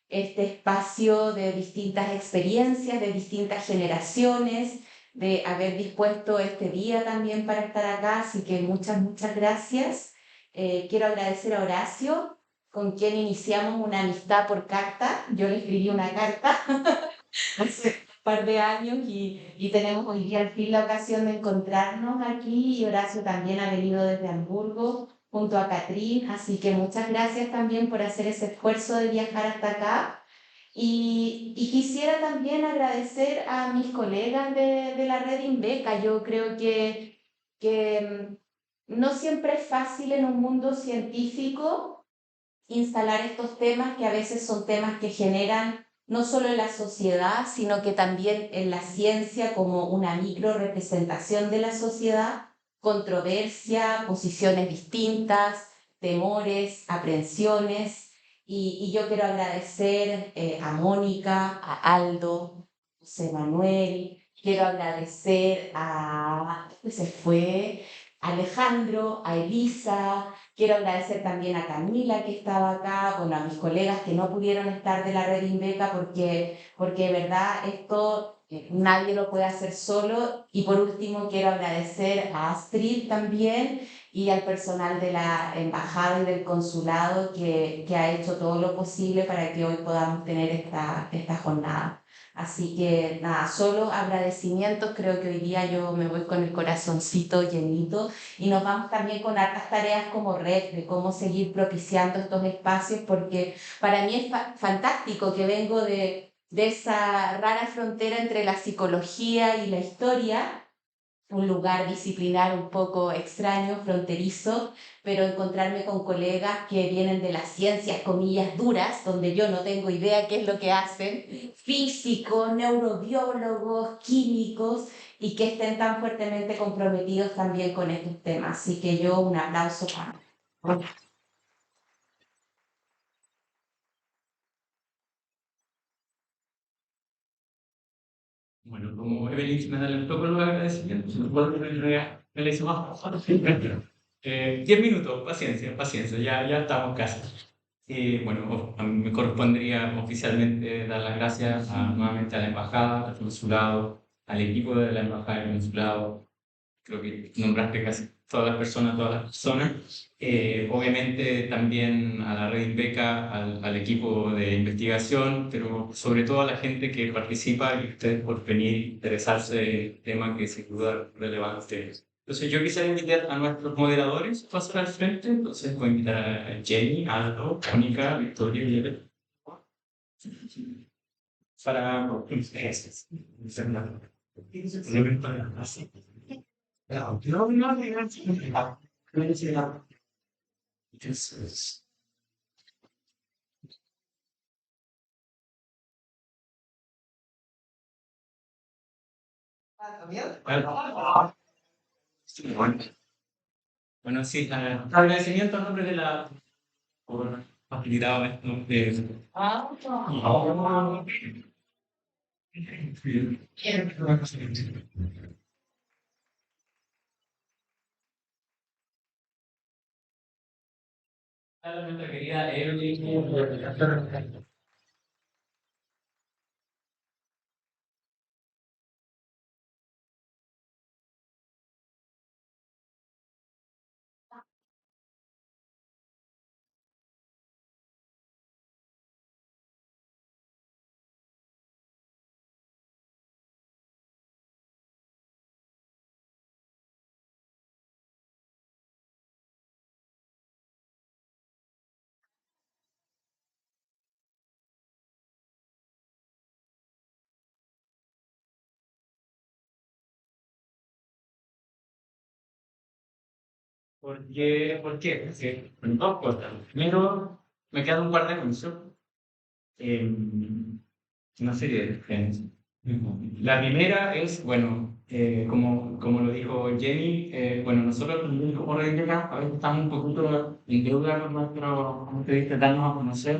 espacio de distintas experiencias, de distintas generaciones, de haber dispuesto este día también para estar acá, así que muchas gracias. Quiero agradecer a Horacio, con quien iniciamos una amistad por carta. Yo le escribí una carta hace un par de años y tenemos hoy día al fin la ocasión de encontrarnos aquí y Horacio también ha venido desde Hamburgo junto a Catrín, así que muchas gracias también por hacer ese esfuerzo de viajar hasta acá. Y quisiera también agradecer a mis colegas de la red Inbeca. Yo creo que no siempre es fácil en un mundo científico instalar estos temas que a veces son temas que generan no solo en la sociedad, sino que también en la ciencia como una micro representación de la sociedad, controversia, posiciones distintas, temores, aprensiones. Y yo quiero agradecer a Mónica, a Aldo, José Manuel, quiero agradecer a, se fue, Alejandro, a Elisa, quiero agradecer también a Camila que estaba acá, bueno, a mis colegas que no pudieron estar de la red Inbeca porque de verdad esto nadie lo puede hacer solo. Y por último quiero agradecer a Astrid también y al personal de la embajada y del consulado que ha hecho todo lo posible para que hoy podamos tener esta jornada. Así que nada, solo agradecimientos, creo que hoy día yo me voy con el corazoncito llenito y nos vamos también con hartas tareas como red de cómo seguir propiciando estos espacios, porque para mí es fantástico que vengo de esa rara frontera entre la psicología y la historia, un lugar disciplinar un poco extraño, fronterizo, pero encontrarme con colegas que vienen de las ciencias, comillas, duras, donde yo no tengo idea qué es lo que hacen, físicos, neurobiólogos, químicos, y que estén tan fuertemente comprometidos también con estos temas. Así que yo un aplauso para... Bueno, como Evelyn me da el poco los agradecimientos, me la hizo más fácil. 10 minutos, paciencia, paciencia, ya estamos casi. Bueno, a mí me correspondería oficialmente dar las gracias nuevamente a la embajada, al consulado, al equipo de la embajada y el consulado. Creo que nombraste casi todas las personas. Obviamente también a la red Inbeca, al equipo de investigación, pero sobre todo a la gente que participa y ustedes por venir a interesarse del tema que sin duda es relevante. Entonces yo quisiera invitar a nuestros moderadores a pasar al frente. Entonces voy a invitar a Jenny, Aldo, Mónica, Victoria y Eve. Para... Gracias. Fernando. No, Just bueno, sí, agradecimiento en nombre de la... facilitado esto. Hola, nuestra querida Evelyn. ¿Por qué? ¿Por qué? Porque dos cosas. Primero, me quedan un par de anuncios. Una serie de diferencias. La primera es, bueno, como lo dijo Jenny, bueno, nosotros como Red Llega a veces estamos un poquito en deuda con nuestro, como te dice, darnos a conocer.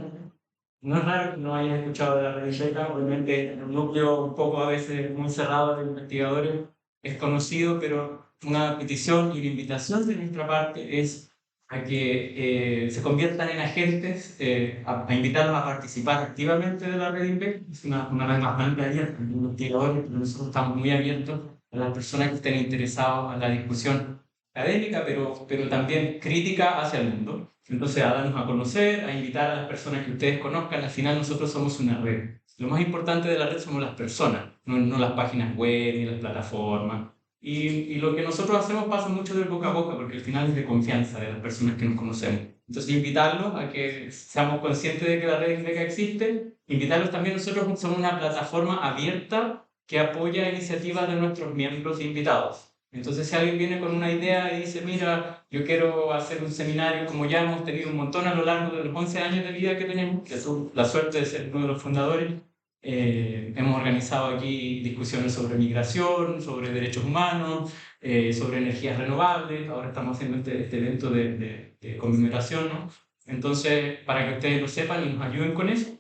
No es raro que no hayas escuchado de la Red Llega, obviamente en un núcleo un poco a veces muy cerrado de investigadores es conocido, pero una petición y una invitación de nuestra parte es a que se conviertan en agentes, a invitarlos a participar activamente de la red INVEC. Es una red bastante abierta, de investigadores, pero nosotros estamos muy abiertos a las personas que estén interesadas en la discusión académica, pero también crítica hacia el mundo. Entonces, a darnos a conocer, a invitar a las personas que ustedes conozcan. Al final, nosotros somos una red. Lo más importante de la red somos las personas, no las páginas web ni las plataformas. Y lo que nosotros hacemos pasa mucho de boca a boca, porque al final es de confianza de las personas que nos conocemos. Entonces, invitarlos a que seamos conscientes de que la red INVECA existe, invitarlos también, nosotros somos una plataforma abierta que apoya iniciativas de nuestros miembros e invitados. Entonces, si alguien viene con una idea y dice, mira, yo quiero hacer un seminario, como ya hemos tenido un montón a lo largo de los 11 años de vida que tenemos, que tuve la suerte de ser uno de los fundadores, hemos organizado aquí discusiones sobre migración, sobre derechos humanos, sobre energías renovables. Ahora estamos haciendo este evento de conmemoración, ¿no? Entonces, para que ustedes lo sepan y nos ayuden con eso.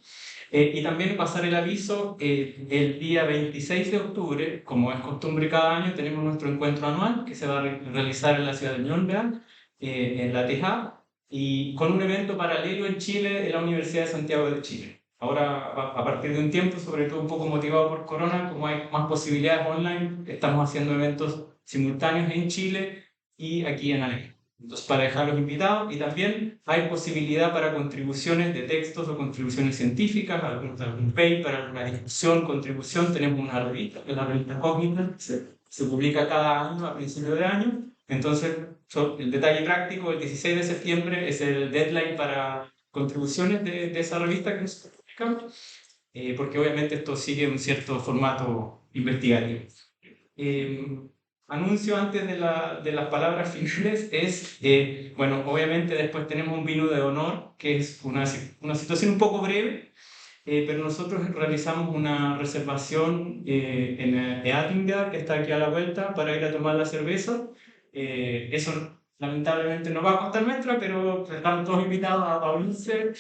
Y también pasar el aviso, el día 26 de octubre, como es costumbre cada año, tenemos nuestro encuentro anual que se va a realizar en la ciudad de Nuremberg, en la TEJA, y con un evento paralelo en Chile, en la Universidad de Santiago de Chile. Ahora, a partir de un tiempo, sobre todo un poco motivado por Corona, como hay más posibilidades online, estamos haciendo eventos simultáneos en Chile y aquí en Alemania. Entonces, para dejarlos invitados, y también hay posibilidad para contribuciones de textos o contribuciones científicas, algún paper, alguna discusión, contribución. Tenemos una revista, que es la revista Cognitive, se publica cada año, a principio de año. Entonces, el detalle práctico, el 16 de septiembre es el deadline para contribuciones de esa revista que nos publicamos, porque obviamente esto sigue un cierto formato investigativo. Anuncio antes de las palabras finales es, bueno, obviamente después tenemos un vino de honor, que es una situación un poco breve, pero nosotros realizamos una reservación en Eatinga, que está aquí a la vuelta, para ir a tomar la cerveza. Eso lamentablemente no va a costar nuestra, pero están todos invitados a unirse.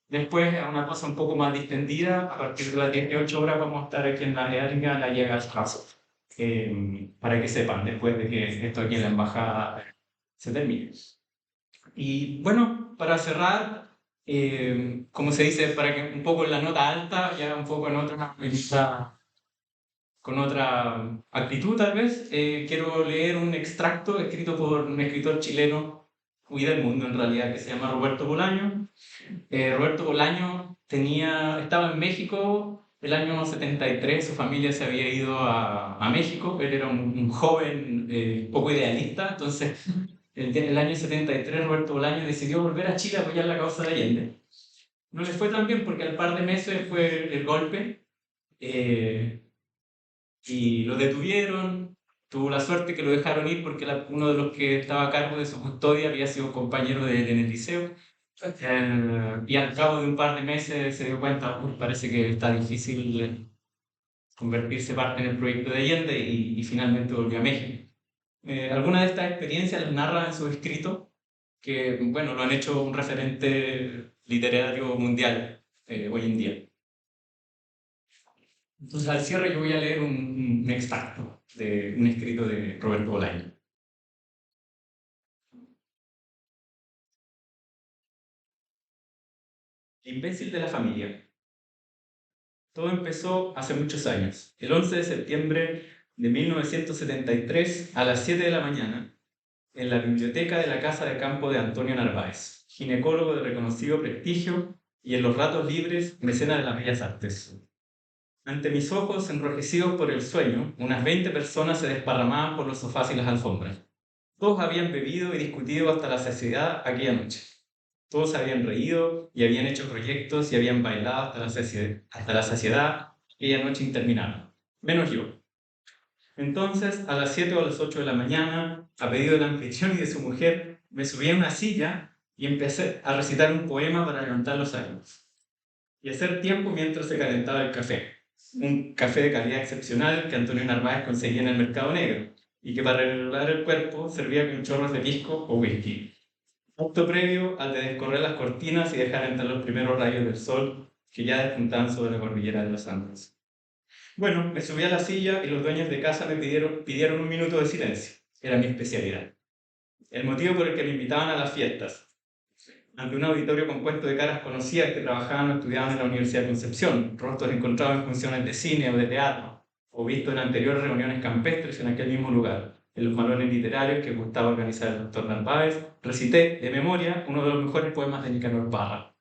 Después, a una cosa un poco más distendida, a partir de las 18 horas vamos a estar aquí en la Eatinga, en la Jägerstraße. Para que sepan, después de que esto aquí en la embajada se termine. Y bueno, para cerrar, como se dice, para que un poco en la nota alta, ya un poco con otra actitud tal vez, quiero leer un extracto escrito por un escritor chileno, muy del mundo en realidad, que se llama Roberto Bolaño. Roberto Bolaño estaba en México el año 73, su familia se había ido a México, él era un joven poco idealista, entonces el año 73 Roberto Bolaño decidió volver a Chile a apoyar la causa de Allende. No le fue tan bien porque al par de meses fue el golpe y lo detuvieron. Tuvo la suerte que lo dejaron ir porque uno de los que estaba a cargo de su custodia había sido compañero de él en el liceo. Y al cabo de un par de meses se dio cuenta, parece que está difícil convertirse parte en el proyecto de Allende y finalmente volvió a México. Algunas de estas experiencias las narra en su escrito, que bueno, lo han hecho un referente literario mundial hoy en día. Entonces, al cierre yo voy a leer un extracto de un escrito de Roberto Bolaño. El imbécil de la familia. Todo empezó hace muchos años, el 11 de septiembre de 1973 a las 7 de la mañana, en la biblioteca de la Casa de Campo de Antonio Narváez, ginecólogo de reconocido prestigio y en los ratos libres mecenas de las bellas artes. Ante mis ojos, enrojecidos por el sueño, unas 20 personas se desparramaban por los sofás y las alfombras. Todos habían bebido y discutido hasta la saciedad aquella noche. Todos habían reído y habían hecho proyectos y habían bailado hasta la saciedad aquella noche interminable. Menos yo. Entonces, a las 7 o a las 8 de la mañana, a pedido del anfitrión y de su mujer, me subí a una silla y empecé a recitar un poema para levantar los ánimos y hacer tiempo mientras se calentaba el café. Un café de calidad excepcional que Antonio Narváez conseguía en el mercado negro y que para regular el cuerpo servía con chorros de pisco o whisky. Acto previo al de descorrer las cortinas y dejar entrar los primeros rayos del sol que ya despuntaban sobre la cordillera de los Andes. Bueno, me subí a la silla y los dueños de casa me pidieron un minuto de silencio. Era mi especialidad. El motivo por el que me invitaban a las fiestas. Ante un auditorio compuesto de caras conocidas que trabajaban o estudiaban en la Universidad de Concepción, rostros encontrados en funciones de cine o de teatro, o vistos en anteriores reuniones campestres en aquel mismo lugar, en los malones literarios que gustaba organizar el doctor Narváez, recité de memoria uno de los mejores poemas de Nicanor Parra.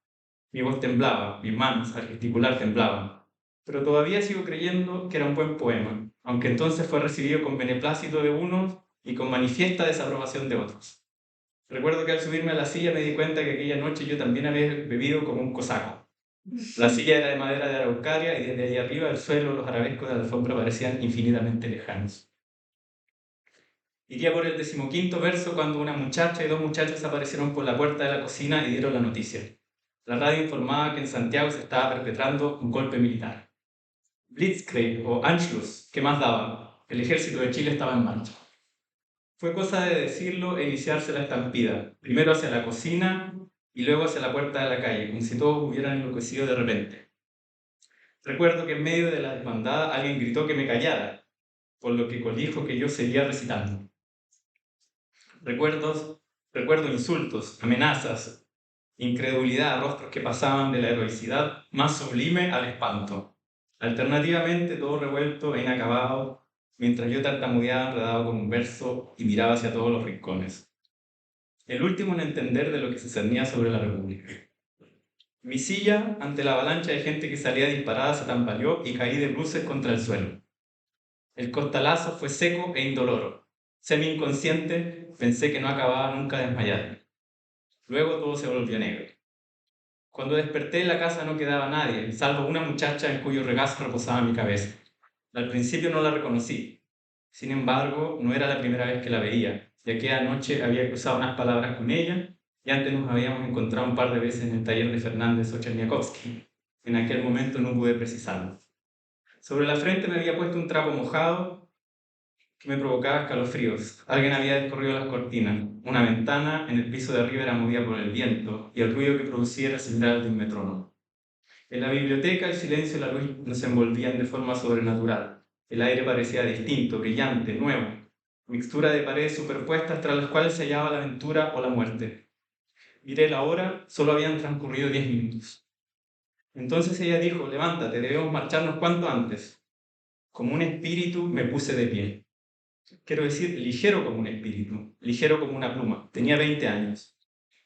Mi voz temblaba, mis manos al gesticular temblaban, pero todavía sigo creyendo que era un buen poema, aunque entonces fue recibido con beneplácito de unos y con manifiesta desaprobación de otros. Recuerdo que al subirme a la silla me di cuenta que aquella noche yo también había bebido como un cosaco. La silla era de madera de araucaria y desde ahí arriba el suelo, los arabescos de la alfombra parecían infinitamente lejanos. Iría por el 15º verso cuando una muchacha y 2 muchachos aparecieron por la puerta de la cocina y dieron la noticia. La radio informaba que en Santiago se estaba perpetrando un golpe militar. Blitzkrieg o Anschluss, ¿qué más daba? El ejército de Chile estaba en marcha. Fue cosa de decirlo e iniciarse la estampida, primero hacia la cocina y luego hacia la puerta de la calle, como si todos hubieran enloquecido de repente. Recuerdo que en medio de la desbandada alguien gritó que me callara, por lo que colijo que yo seguía recitando. Recuerdo insultos, amenazas, incredulidad, rostros que pasaban de la heroicidad más sublime al espanto. Alternativamente todo revuelto e inacabado, mientras yo tartamudeaba enredado con un verso y miraba hacia todos los rincones. El último en entender de lo que se cernía sobre la República. Mi silla, ante la avalancha de gente que salía disparada, se tambaleó y caí de bruces contra el suelo. El costalazo fue seco e indoloro. Semi-inconsciente, pensé que no acababa nunca de desmayarme. Luego todo se volvió negro. Cuando desperté en la casa no quedaba nadie, salvo una muchacha en cuyo regazo reposaba mi cabeza. Al principio no la reconocí. Sin embargo, no era la primera vez que la veía, ya que anoche había cruzado unas palabras con ella y antes nos habíamos encontrado un par de veces en el taller de Fernández o Cherniakowski. En aquel momento no pude precisarlo. Sobre la frente me había puesto un trapo mojado que me provocaba escalofríos. Alguien había descorrido las cortinas. Una ventana en el piso de arriba era movida por el viento y el ruido que producía era similar al de un metrónomo. En la biblioteca el silencio y la luz nos envolvían de forma sobrenatural. El aire parecía distinto, brillante, nuevo, mixtura de paredes superpuestas tras las cuales se hallaba la aventura o la muerte. Miré la hora, solo habían transcurrido 10 minutos. Entonces ella dijo: levántate, debemos marcharnos cuanto antes. Como un espíritu me puse de pie. Quiero decir, ligero como un espíritu, ligero como una pluma. Tenía 20 años.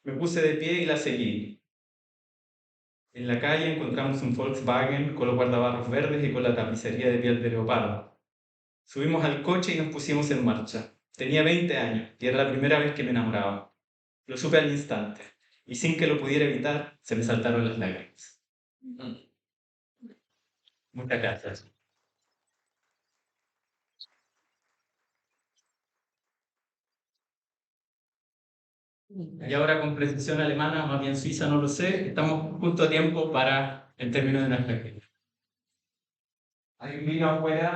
Me puse de pie y la seguí. En la calle encontramos un Volkswagen con los guardabarros verdes y con la tapicería de piel de leopardo. Subimos al coche y nos pusimos en marcha. Tenía 20 años y era la primera vez que me enamoraba. Lo supe al instante y sin que lo pudiera evitar se me saltaron las lágrimas. Muchas gracias. Y ahora con precisión alemana, más bien suiza, no lo sé, estamos justo a tiempo para el término de nuestra actividad. Hay un vino afuera.